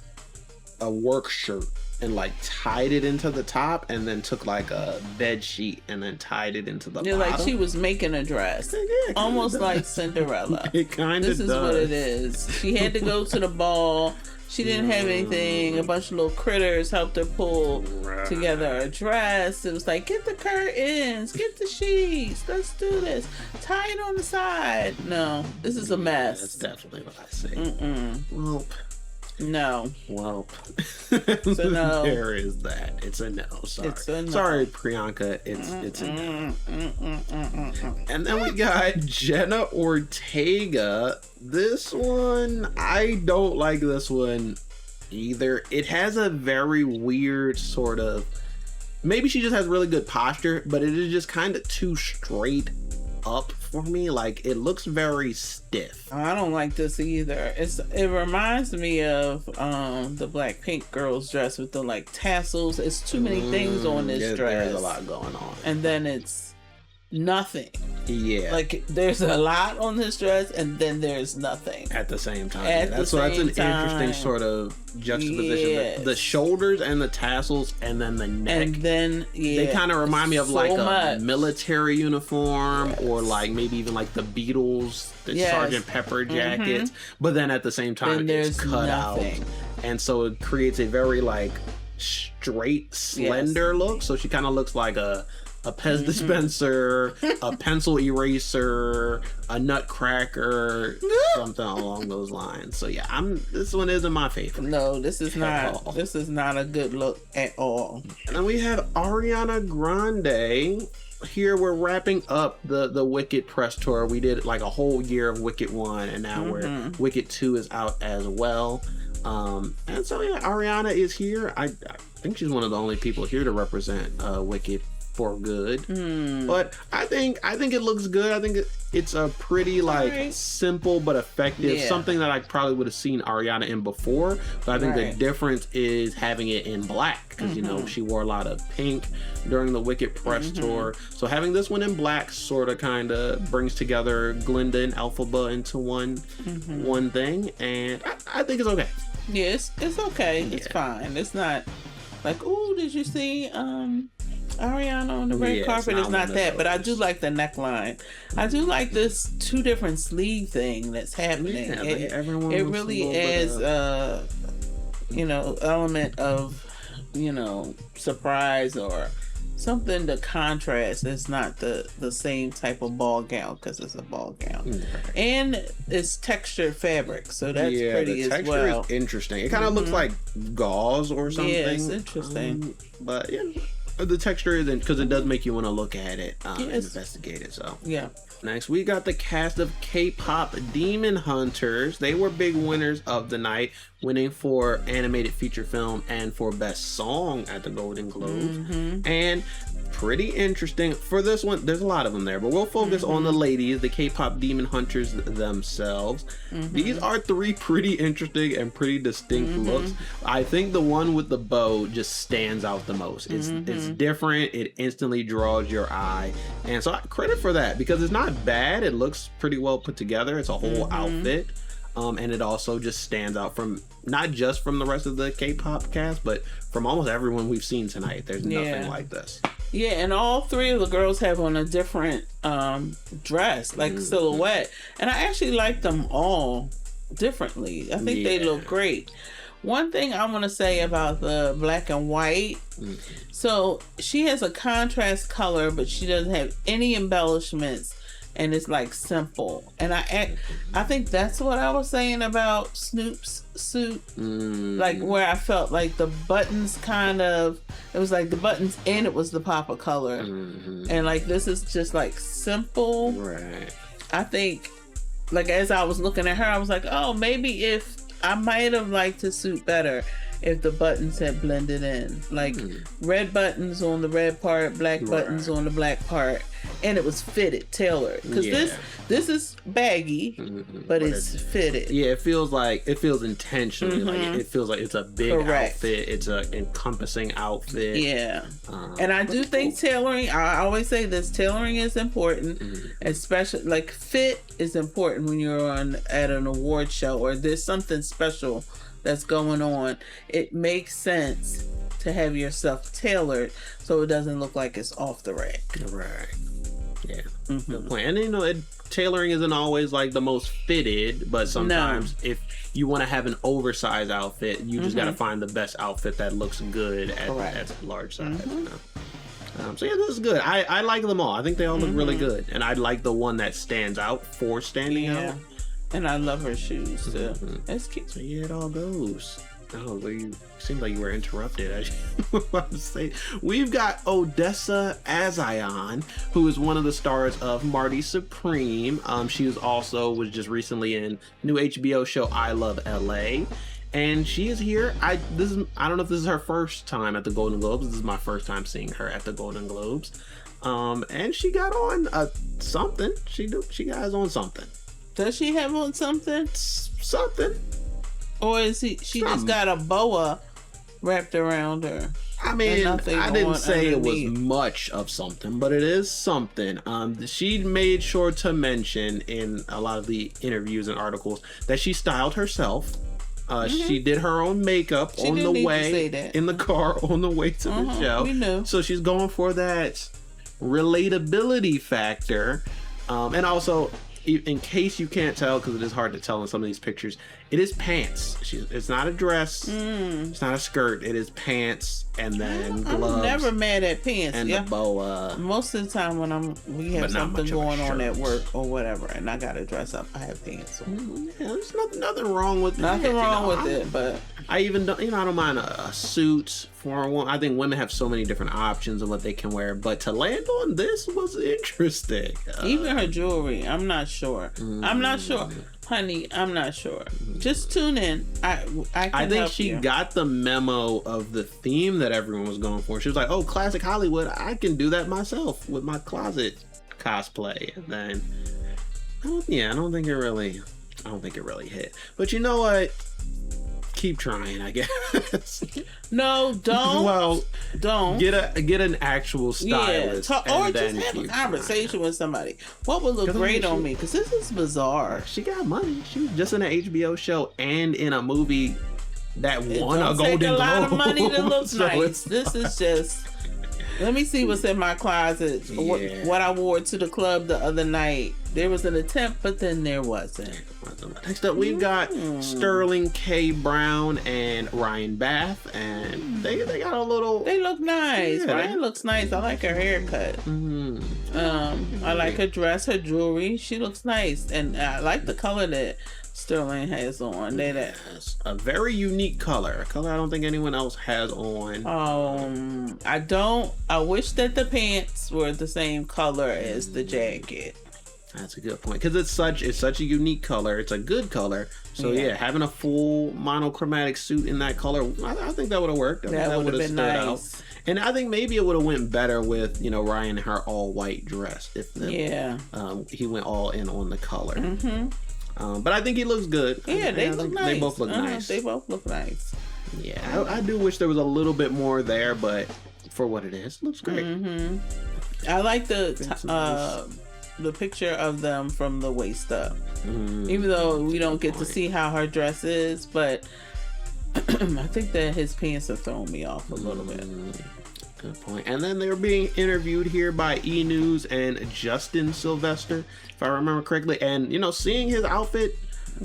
work shirt and like tied it into the top, and then took like a bed sheet and then tied it into the bottom. Like she was making a dress, almost like Cinderella. It kind of. This is what it is. She had to go to the ball. She didn't have anything. A bunch of little critters helped her pull together a dress. It was like, get the curtains, get the sheets, let's do this. Tie it on the side. No, this is a mess. That's definitely what I say. Mm-mm. No. Well, So no. there is that. It's a no. Sorry. It's a no. Sorry, Priyanka. It's a no. And then we got Jenna Ortega. This one, I don't like this one either. It has a very weird sort of, maybe she just has really good posture, but it is just kind of too straight up for me. Like, it looks very stiff. I don't like this either. It reminds me of the Blackpink girl's dress with the like tassels. It's too many things on this dress. There's a lot going on. And then it's nothing. Yeah. Like, there's a lot on this dress and then there's nothing. At the same time. At the that's an same interesting time. sort of juxtaposition. Yes. The shoulders and the tassels and then the neck. And then, They kind of remind me of so like a much. military uniform, or like maybe even like the Beatles, the Yes. Sgt. Pepper jackets. But then at the same time, Then it's there's cut nothing. out. And so it creates a very like straight, slender look. So she kind of looks like a Pez dispenser, a pencil eraser, a nutcracker, something along those lines. So yeah, this one isn't my favorite. No, this is all. not. This is not a good look at all. And then we have Ariana Grande. Here we're wrapping up the Wicked press tour. We did like a whole year of Wicked 1, and now Wicked 2 is out as well. And so yeah, Ariana is here. I think she's one of the only people here to represent Wicked for good. But I think it looks good. I think it's a pretty like simple but effective, something that I probably would have seen Ariana in before, but I think the difference is having it in black, because you know she wore a lot of pink during the Wicked press tour, so having this one in black sort of kind of brings together Glinda and Elphaba into one thing, and I think it's okay. Yes, it's okay. It's fine. It's not like, oh, did you see Ariana on the red carpet? It's not that, but I do like the neckline. I do like this 2 different sleeve thing that's happening. Yeah, it really adds element of surprise or something to contrast. It's not the same type of ball gown, because it's a ball gown, and it's textured fabric, so that's pretty the as well. Texture is interesting. It kind of looks like gauze or something. Yeah, it's interesting. But yeah, the texture isn't, because it does make you want to look at it and investigate it. So yeah. Next, we got the cast of K-pop Demon Hunters. They were big winners of the night, winning for animated feature film and for best song at the Golden Globes. And pretty interesting for this one. There's a lot of them there, but we'll focus on the ladies, the K-pop Demon Hunters themselves. These are 3 pretty interesting and pretty distinct looks. I think the one with the bow just stands out the most. It's different. It instantly draws your eye, and so credit for that, because it's not bad. It looks pretty well put together. It's a whole outfit. And it also just stands out from not just from the rest of the K-pop cast, but from almost everyone we've seen tonight. There's nothing like this. Yeah, and all 3 of the girls have on a different dress, like silhouette. And I actually like them all differently. I think they look great. One thing I want to say about the black and white, so she has a contrast color, but she doesn't have any embellishments, and it's like simple. And I think that's what I was saying about Snoop's suit, like where I felt like the buttons it was like the buttons and it was the pop of color, and like this is just like simple. Right. I think, like, as I was looking at her, I was like, oh, maybe if I might have liked the suit better if the buttons had blended in, like red buttons on the red part, black buttons on the black part, and it was fitted, tailored. Because this is baggy, but it's fitted. Yeah, it feels intentionally. Like it feels like it's a big outfit. It's a encompassing outfit. Yeah, and I do think tailoring. I always say this: tailoring is important, especially like fit is important when you're at an award show or there's something special that's going on. It makes sense to have your stuff tailored so it doesn't look like it's off the rack. Right. Yeah, good point. And you know, tailoring isn't always like the most fitted, but sometimes if you want to have an oversized outfit, you just got to find the best outfit that looks good at large size. You know? So yeah, this is good. I like them all. I think they all look really good, and I like the one that stands out for standing out. And I love her shoes too. That's cute. So yeah, it all goes. Oh, you seemed like you were interrupted. I was about to say, we've got Odessa Azion, who is one of the stars of Marty Supreme. She was just recently in new HBO show I Love LA, and she is here. I don't know if this is her first time at the Golden Globes. This is my first time seeing her at the Golden Globes, and she got on something. She got on something. Does she have on something? Something. Or is she just got a boa wrapped around her? I mean, I didn't say it was much of something, but it is something. She made sure to mention in a lot of the interviews and articles that she styled herself. She did her own makeup on the way in the car on the way to the show. We knew. So she's going for that relatability factor. And also, in case you can't tell, because it is hard to tell in some of these pictures, it is pants. It's not a dress. It's not a skirt. It is pants and then gloves. I'm never mad at pants. And the boa. Most of the time when we have something going on at work or whatever, and I gotta dress up, I have pants on. Yeah, there's nothing wrong with pants. Nothing wrong with it, but I even don't. I don't mind a suit for one. I think women have so many different options of what they can wear, but to land on this was interesting. Even her jewelry, I'm not sure. I'm not sure. Honey, I'm not sure. Just tune in. I think she got the memo of the theme that everyone was going for. She was like, "Oh, classic Hollywood. I can do that myself with my closet cosplay." And then, I don't think it really hit. But you know what? Keep trying, I guess. No, don't. Well, don't get an actual stylist, or just have a conversation with somebody. What would look great on me? Because this is bizarre. She got money. She was just in an HBO show and in a movie that won a Golden Globe. Take a lot of money to look nice. This is just. Let me see what's in my closet. Yeah. What I wore to the club the other night. There was an attempt, but then there wasn't. Next up, we've got Sterling K. Brown and Ryan Bath, and they got a little. They look nice. Yeah, Ryan looks nice. I like her haircut. I like her dress, her jewelry. She looks nice, and I like the color that Sterling has on. That's a very unique color. A color I don't think anyone else has on. I wish that the pants were the same color as the jacket. That's a good point, because it's such a unique color. It's a good color. So yeah, having a full monochromatic suit in that color, I think that would have worked. That would have been nice. Out. And I think maybe it would have went better with Ryan in her all white dress he went all in on the color. But I think he looks good. Yeah, they look nice. They both look nice. They both look nice. Yeah, I do wish there was a little bit more there, but for what it is, it looks great. I like the picture of them from the waist up. Even though we don't get to see how her dress is, but I think that his pants are throwing me off a little bit. Good point. And then they're being interviewed here by E! News and Justin Sylvester, if I remember correctly. And, seeing his outfit,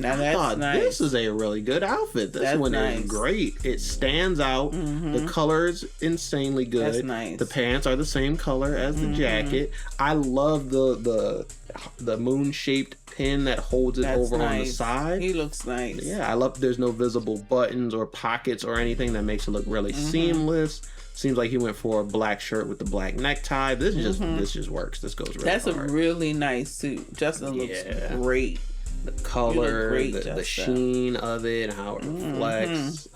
I thought this is a really good outfit. This one is great. It stands out. The color's insanely good. That's nice. The pants are the same color as the jacket. I love the moon-shaped pin that holds it over on the side. He looks nice. Yeah, I love there's no visible buttons or pockets or anything that makes it look really seamless. Seems like he went for a black shirt with the black necktie. This just works. This goes really hard. That's a really nice suit. Justin looks great. The color, the sheen of it, how it reflects.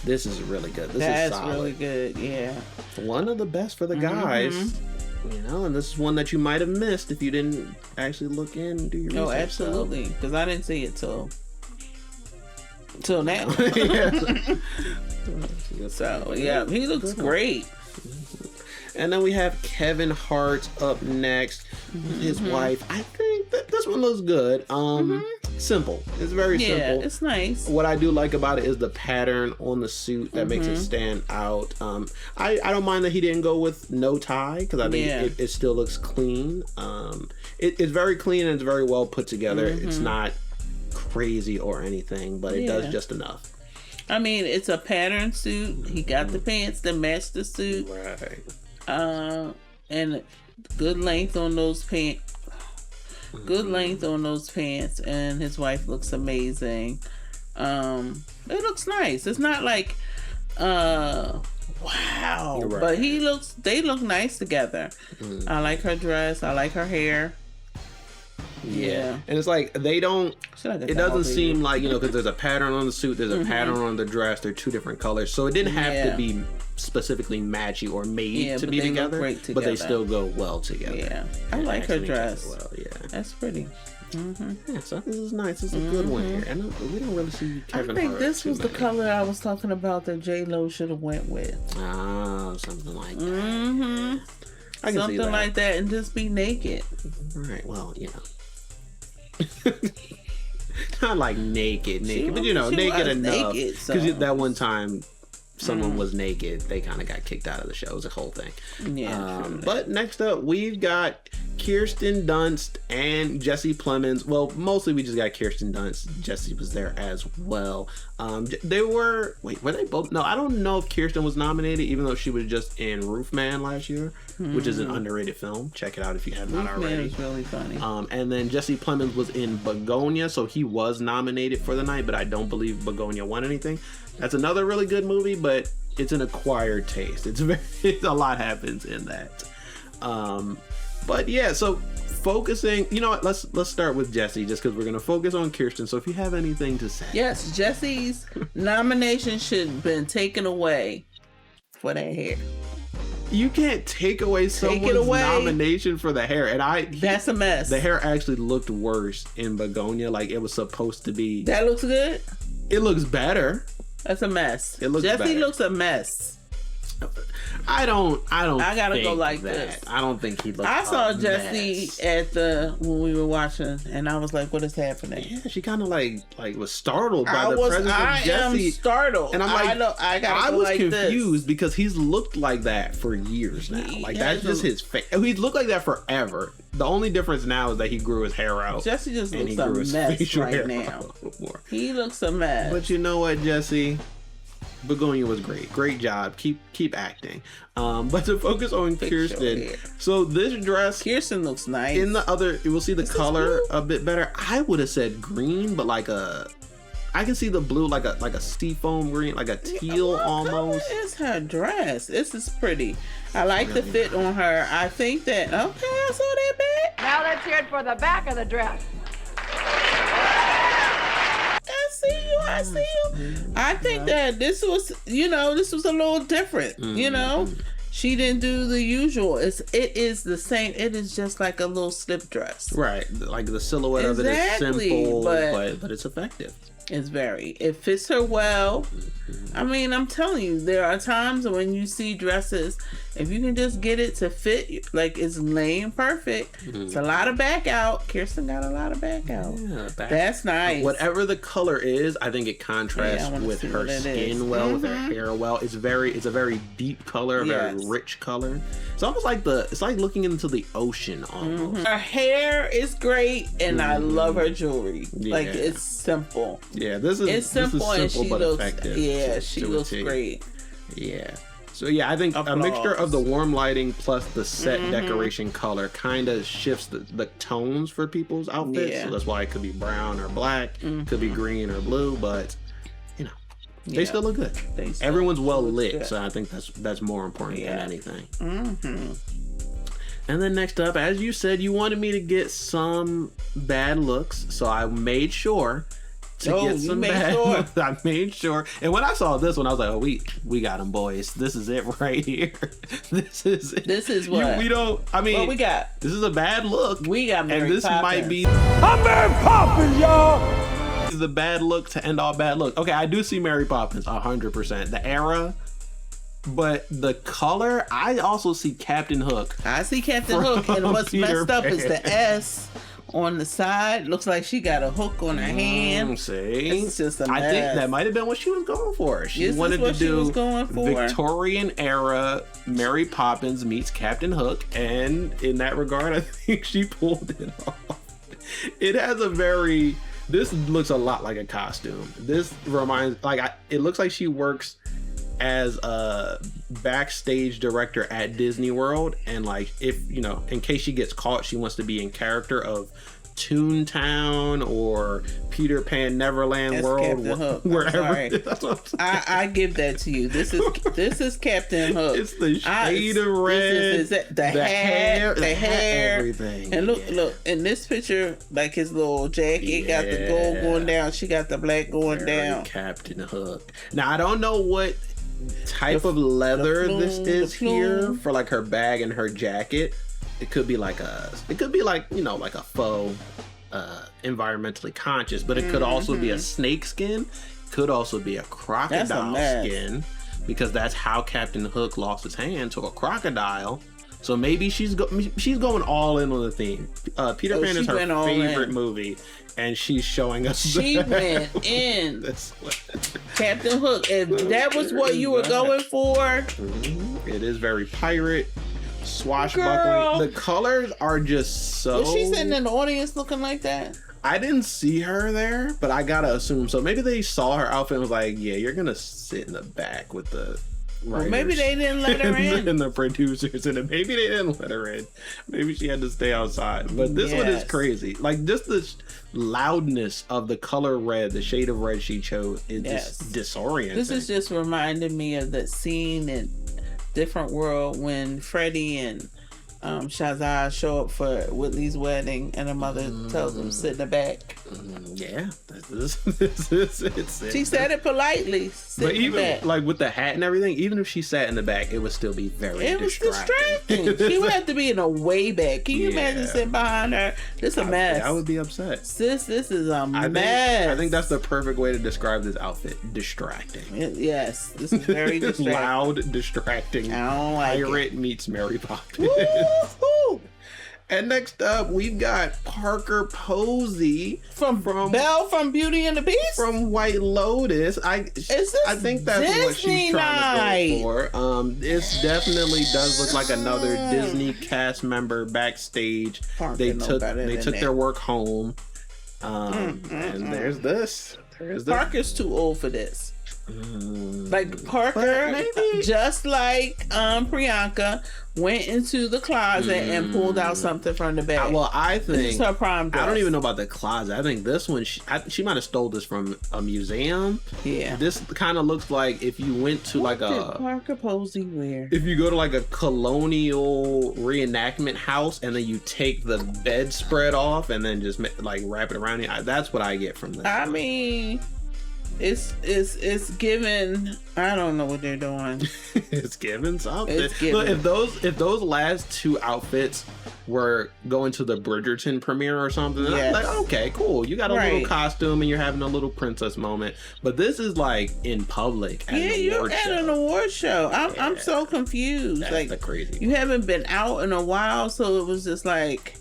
This is really good. This is solid. Really good. Yeah, one of the best for the guys. And this is one that you might have missed if you didn't actually look in and do your research. Oh, absolutely, because I didn't see it till now. So yeah, he looks great. And then we have Kevin Hart up next with his wife. I think that this one looks good. simple. It's very Yeah, simple. it's nice. What I do like about it is the pattern on the suit that makes it stand out. I don't mind that he didn't go with no tie because I think it still looks clean. It's very clean and it's very well put together. It's not crazy or anything, but it does just enough. I mean, it's a pattern suit. He got the pants that match the suit. Right. And good length on those pants. Good length on those pants, and his wife looks amazing. It looks nice. It's not like wow, Right. but they look nice together. I like her dress. I like her hair. Yeah. And it's like they don't, Should I get it that doesn't over seem here? like, because there's a pattern on the suit, there's a pattern on the dress, they're two different colors. So it didn't have to be specifically matchy or made to but be they look together, great but they together. still go well together. Yeah. I And like her actually dress. well, yeah. That's pretty. Yeah, so this is nice. This is a good one here. And we don't really see Kevin I think Hart this too was the many. color I was talking about that J-Lo should have went with. Ah, something like that. I can see Something that. like that, and just be naked. All right, well, not like naked, but she naked was enough. naked, Because so. that one time someone was naked, they kind of got kicked out of the show. It was a whole thing. Yeah, true. But next up, we've got Kirsten Dunst and Jesse Plemons. Well, mostly we just got Kirsten Dunst. Jesse was there as well. Were they both? No, I don't know if Kirsten was nominated, even though she was just in Roofman last year, which is an underrated film. Check it out if you have not Man already. was really funny. And then Jesse Plemons was in Begonia, so he was nominated for the night, but I don't believe Begonia won anything. That's another really good movie, but it's an acquired taste. It's a lot happens in that. But yeah, so focusing, you know what? Let's start with Jesse, just because we're gonna focus on Kirsten. So if you have anything to say, Yes, Jesse's nomination should have been taken away for that hair. you can't take away someone's away. nomination for the hair. And That's a mess. the hair actually looked worse in Begonia, like it was supposed to be. That looks good. It looks better. That's a mess. It looks Jesse better. looks a mess. I gotta go like that. this. I don't think he looked. I saw a Jesse mess. at when we were watching, and I was like, "What is happening?" Yeah, she kind of like was startled by I the presence am of Jesse. startled, And I'm like, I was like confused because he's looked like that for years now. Like that's just his face. He's looked like that forever. The only difference now is that he grew his hair out. Jesse just and looks he grew a his mess facial hair right out now. a little more. He looks a mess. But you know what, Jesse? Begonia was great job, keep acting. But to focus on Kirsten, hair. so this dress Kirsten looks nice. in the other, we'll see the This is color blue. a bit better. I would have said green, but I can see the blue like a seafoam green, like a teal almost. What is her dress? This is pretty. I like the fit on her. I think that okay, I saw that back. Now let's hear it for the back of the dress. I see you. I think that this was a little different. She didn't do the usual. It is the same. It is just like a little slip dress. Right, like the silhouette of it is Exactly, simple, but- but it's effective. It fits her well. I mean, I'm telling you, there are times when you see dresses, if you can just get it to fit, like it's laying perfect. It's a lot of back out. Kirsten got a lot of back out. Yeah, That's nice. Whatever the color is, I think it contrasts Yeah, I wanna with see her what it skin is. well, with her hair well. It's a very deep color, a very Yes. rich color. It's almost like it's like looking into the ocean almost. Her hair is great, and I love her jewelry. Like Yeah. it's simple. Yeah, this is It's simple, this is simple and she but looks. effective. Yeah, she to a looks T. great. Yeah. So yeah, I think a mixture of the warm lighting plus the set decoration color kind of shifts the tones for people's outfits. Yeah. So that's why it could be brown or black, could be green or blue, but they still look good. Everyone's well lit, good. so I think that's more important Yeah. than anything. And then next up, as you said, you wanted me to get some bad looks, so I made sure to get you some made bad sure. looks. I made sure. And when I saw this one, I was like, oh, we got them, boys. This is it right here. This is it. This is what? we don't, I mean, What we got? this is a bad look. We got Mary and this Poppins. might be I'm Mary Poppins, y'all. the bad look to end all bad look. Okay, I do see Mary Poppins 100%. The era, but the color, I also see Captain Hook. I see Captain Hook, and what's Peter messed up is the Pan. S on the side. Looks like she got a hook on her hand. See, It's just a mess. I think that might have been what she was going for. She wanted to do Victorian era Mary Poppins meets Captain Hook, and in that regard, I think she pulled it off. It has a very. This looks a lot like a costume. This reminds, it looks like she works as a backstage director at Disney World, and like, if you know, in case she gets caught, she wants to be in character of Toontown or Peter Pan Neverland World, wherever. That's what I give that to you. This is Captain Hook. It's the shade of red, the hair, everything. And look in this picture, like his little jacket got the gold going down. She got the black going down. Captain Hook. Now I don't know what type of leather this is here for like her bag and her jacket. It could be like you know, like a faux environmentally conscious, but it could also be a snake skin, could also be a crocodile skin, because that's how Captain Hook lost his hand, to a crocodile. So maybe she's going all in on the theme. Peter Pan is her favorite movie, and she's showing us. She went in. Captain Hook. If that was what you were going for, it is very pirate. Swashbuckling. The colors are just so. Was she sitting in the audience looking like that? I didn't see her there, but I gotta assume so. Maybe they saw her outfit and was like, "Yeah, you're gonna sit in the back with the writers." Well, maybe they didn't let her in. And the producers, and maybe they didn't let her in. Maybe she had to stay outside. But this one is crazy. Like, just the loudness of the color red, the shade of red she chose, is just disorienting. This is just reminding me of that scene in Different World when Freddie and Shazad show up for Whitley's wedding, and her mother tells them sit in the back. Yeah, this is. She said it politely. But even like with the hat and everything, even if she sat in the back, it would still be very. It was distracting. She would have to be in a way back. Can you imagine sitting behind her? This a mess. I would be upset. Sis, this is a mess. I think that's the perfect way to describe this outfit. Distracting. Yes, this is very distracting. Loud, distracting. I don't like Pirate meets Mary Poppins. Woo-hoo! And next up, we've got Parker Posey from Belle from Beauty and the Beast, from White Lotus. I think that's Disney what she's trying to go for. This definitely does look like another Disney cast member backstage. They took their work home. And there's this. Parker's too old for this. Like Parker, just like Priyanka, went into the closet and pulled out something from the bag. Well, I think this is her prom dress. I don't even know about the closet. I think this one she might have stole this from a museum. Yeah, this kind of looks like if you went to what did Parker Posey wear? If you go to like a colonial reenactment house and then you take the bedspread off and then just like wrap it around you, that's what I get from this. I mean, it's given. I don't know what they're doing. It's given something. It's given. Look, if those last two outfits were going to the Bridgerton premiere or something, I'm like, okay, cool. You got a little costume and you're having a little princess moment. But this is like in public. You're at an award show. I'm so confused. That's like the crazy. You haven't been out in a while, so it was just like,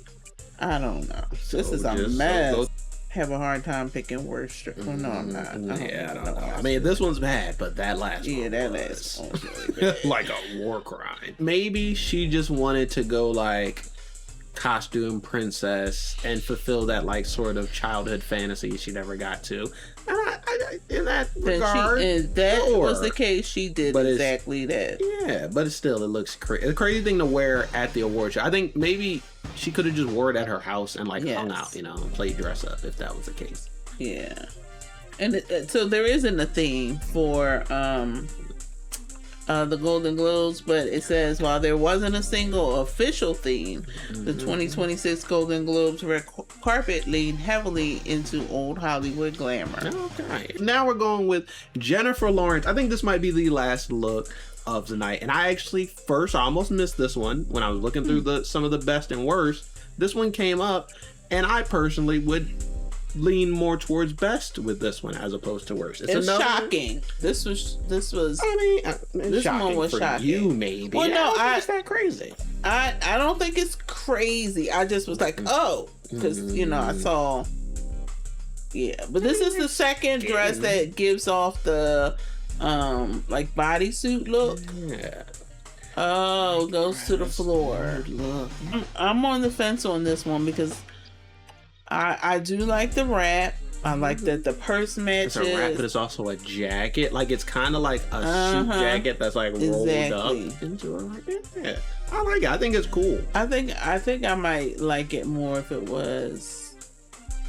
I don't know. This is a mess. Have a hard time picking worst. Well, no, I'm not. I don't know. I mean, this one's bad, but that last one last one was really bad. Like a war crime. Maybe she just wanted to go like costume princess and fulfill that like sort of childhood fantasy she never got to. In that regard, if that was the case, she did exactly that. Yeah, but it looks crazy. A crazy thing to wear at the award show. I think maybe she could have just wore it at her house and like hung out, and played dress up if that was the case. Yeah, and so there isn't a theme for the Golden Globes, but it says while there wasn't a single official theme, the 2026 Golden Globes red carpet leaned heavily into old Hollywood glamour. Okay. Now we're going with Jennifer Lawrence. I think this might be the last look of the night. And I actually I almost missed this one when I was looking through some of the best and worst. This one came up, and I personally would lean more towards best with this one as opposed to worst. It's shocking. This was. I mean, this shocking one was for shocking. you, maybe. Well, no, it's that crazy. I don't think it's crazy. I just was like, oh, because I saw. Yeah, but this is the second dress that gives off the like bodysuit look. Yeah. Oh, goes to the floor. Look. I'm on the fence on this one because I do like the wrap. I like that the purse matches. It's a wrap, but it's also a jacket. Like it's kind of like a suit jacket that's like rolled up into a jacket. Yeah, I like it. I think it's cool. I think I might like it more if it was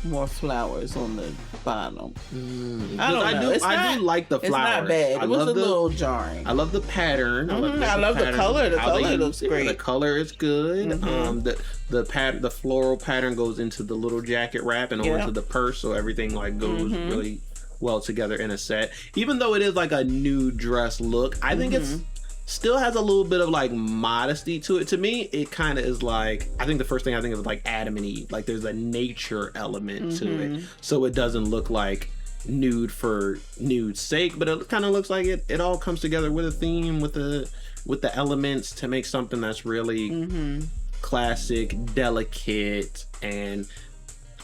more flowers on the bottom. I don't know. I do like the flowers. It's not bad. It was a little jarring. I love the pattern. I love the color. The color looks great. The color is good. The floral pattern goes into the little jacket wrap and over to the purse, so everything like goes really well together in a set. Even though it is like a new dress look, I think it's still has a little bit of like modesty to it. To me, it kind of is like, I think the first thing I think of is like Adam and Eve. Like there's a nature element to it, so it doesn't look like nude for nude's sake, but it kind of looks like it all comes together with a theme, with the elements to make something that's really classic, delicate. And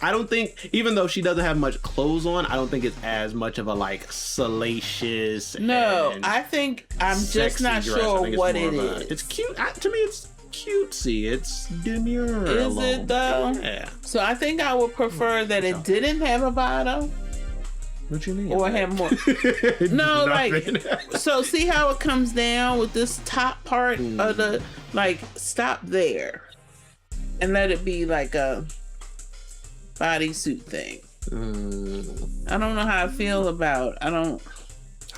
I don't think, even though she doesn't have much clothes on, I don't think it's as much of a like salacious. No, I think I'm just not sure what it is. It's cute. To me, it's cutesy. It's demure. Is it though? Yeah. So I think I would prefer that it didn't have a bottom. What you mean? Or have more. No, like, so see how it comes down with this top part of the, like, stop there and let it be like a bodysuit thing. I don't know how I feel about. I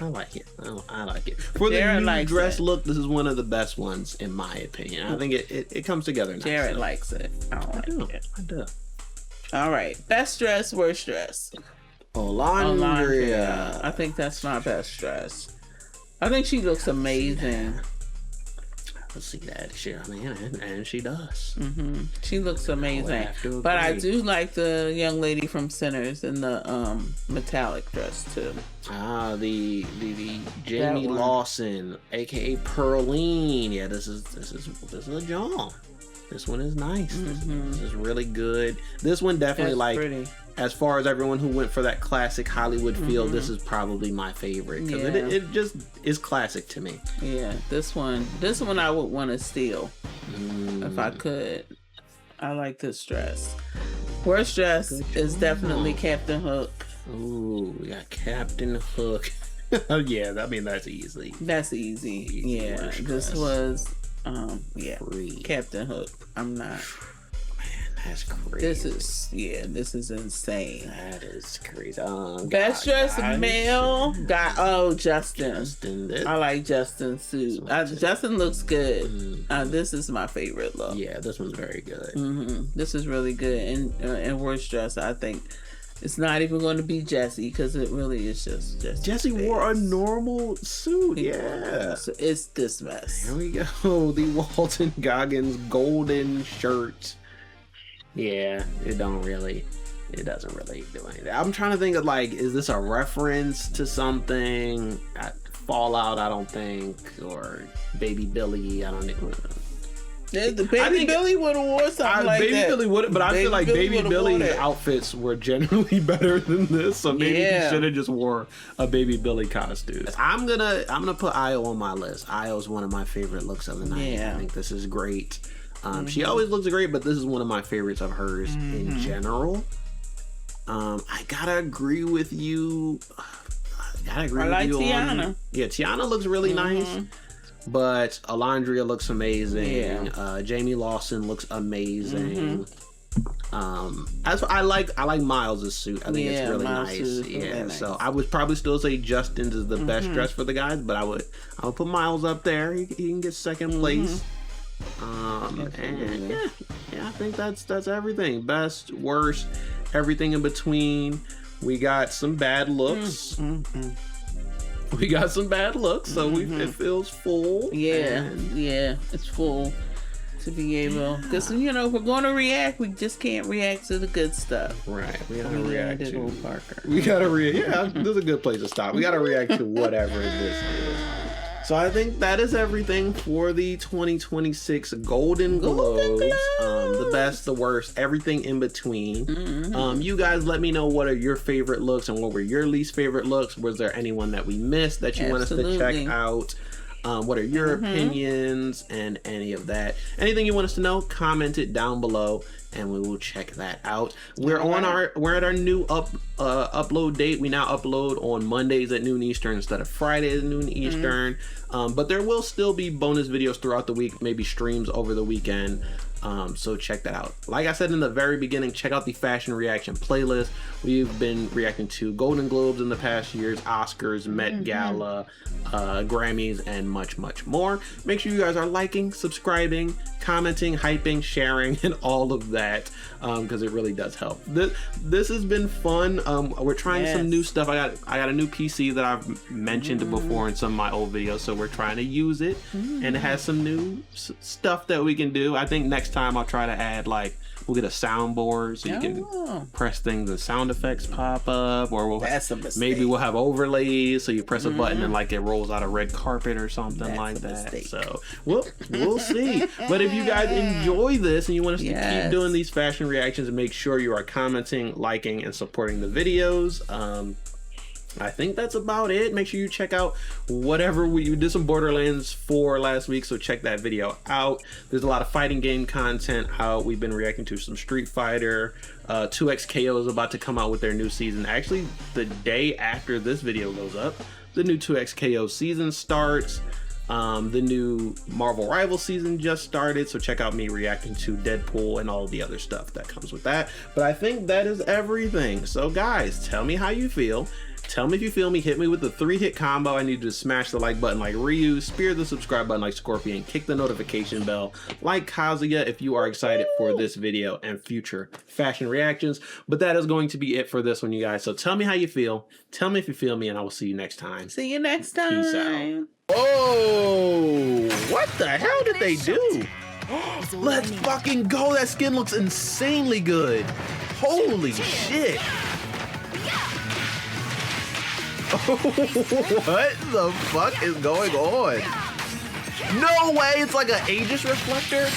like it. I like it. For the new dress look, this is one of the best ones in my opinion. I think it comes together nicely. Jared likes it. I do. I do. All right, best dress, worst dress. Olandria. I think that's my best dress. I think she looks amazing. Let's see that shit. I mean, and she does. She looks amazing. But I do like the young lady from Sinners in the metallic dress too. The Jamie Lawson, aka Pearline. Yeah, this is a John. This one is nice. This is really good. This one definitely pretty. As far as everyone who went for that classic Hollywood feel, this is probably my favorite because it just is classic to me. Yeah, this one I would want to steal if I could. I like this dress. Worst dress is definitely Captain Hook. Ooh, we got Captain Hook. Yeah, I mean that's easy. That's easy. Yeah, this was Captain Hook. I'm not. That's crazy. This is insane. That is crazy. Best dressed male guy. Justin. I like Justin's suit. Justin looks good. This is my favorite look. Yeah, this one's very good. This is really good. And worst dress, I think it's not even going to be Jesse because it really is just Jesse wore a normal suit. So it's this mess. Here we go. The Walton Goggins golden shirt. Yeah, it doesn't really do anything. I'm trying to think of like, is this a reference to something? Fallout, I don't think, or Baby Billy, I don't know. The Baby Billy would have worn something like Baby that. Billy would, but I feel like Baby Billy's outfits were generally better than this, so maybe he should have just wore a Baby Billy costume. I'm gonna put Io on my list. Io's one of my favorite looks of the night. Yeah. I think this is great. She always looks great, but this is one of my favorites of hers in general. I gotta agree with you. I like Tiana. Tiana looks really nice, but Olandria looks amazing. Jamie Lawson looks amazing. I like Miles' suit. I think it's really nice. So I would probably still say Justin's is the best dress for the guys, but I would put Miles up there. He can get second place. And I think that's everything. Best, worst, everything in between. We got some bad looks. We got some bad looks, so it feels full. Yeah, it's full. to be able, because you know, if we're going to react, we just can't react to the good stuff. Right. We gotta We react landed to. on Parker. We gotta react. Yeah, this is a good place to stop. We gotta react to whatever this is. So I think that is everything for the 2026 Golden Globes. The best, the worst, everything in between. You guys let me know what are your favorite looks and what were your least favorite looks. Was there anyone that we missed that you want us to check out? What are your opinions and any of that? Anything you want us to know, comment it down below and we will check that out. We're at our new upload date. We now upload on Mondays at noon Eastern instead of Fridays at noon Eastern. But there will still be bonus videos throughout the week, maybe streams over the weekend. So check that out. Like I said in the very beginning, check out the fashion reaction playlist. We've been reacting to Golden Globes in the past years, Oscars, Met Gala, Grammys, and much, much more. Make sure you guys are liking, subscribing, commenting, hyping, sharing, and all of that, because it really does help. This has been fun. We're trying some new stuff. I got a new PC that I've mentioned before in some of my old videos, so we're trying to use it, and it has some new stuff that we can do. I think next time I'll try to add, like, we'll get a soundboard so you can press things and sound effects pop up, or maybe we'll have overlays so you press a button and like it rolls out a red carpet or something like that. So we'll see. But if you guys enjoy this and you want us to keep doing these fashion reactions, make sure you are commenting, liking, and supporting the videos. I think that's about it. Make sure you check out whatever we did some Borderlands 4 last week, so check that video out. There's a lot of fighting game content out. We've been reacting to some Street Fighter. 2XKO is about to come out with their new season. Actually, the day after this video goes up, the new 2XKO season starts. The new Marvel Rival season just started, so check out me reacting to Deadpool and all the other stuff that comes with that. But I think that is everything. So guys, tell me how you feel. Tell me if you feel me. Hit me with the 3-hit combo. I need you to smash the like button like Ryu, spear the subscribe button like Scorpion, kick the notification bell like Kazuya if you are excited for this video and future fashion reactions. But that is going to be it for this one, you guys. So tell me how you feel. Tell me if you feel me, and I will see you next time. See you next time. Peace out. Oh, what the hell did they do? Let's fucking go. That skin looks insanely good. Holy shit. What the fuck is going on? No way, it's like an Aegis reflector?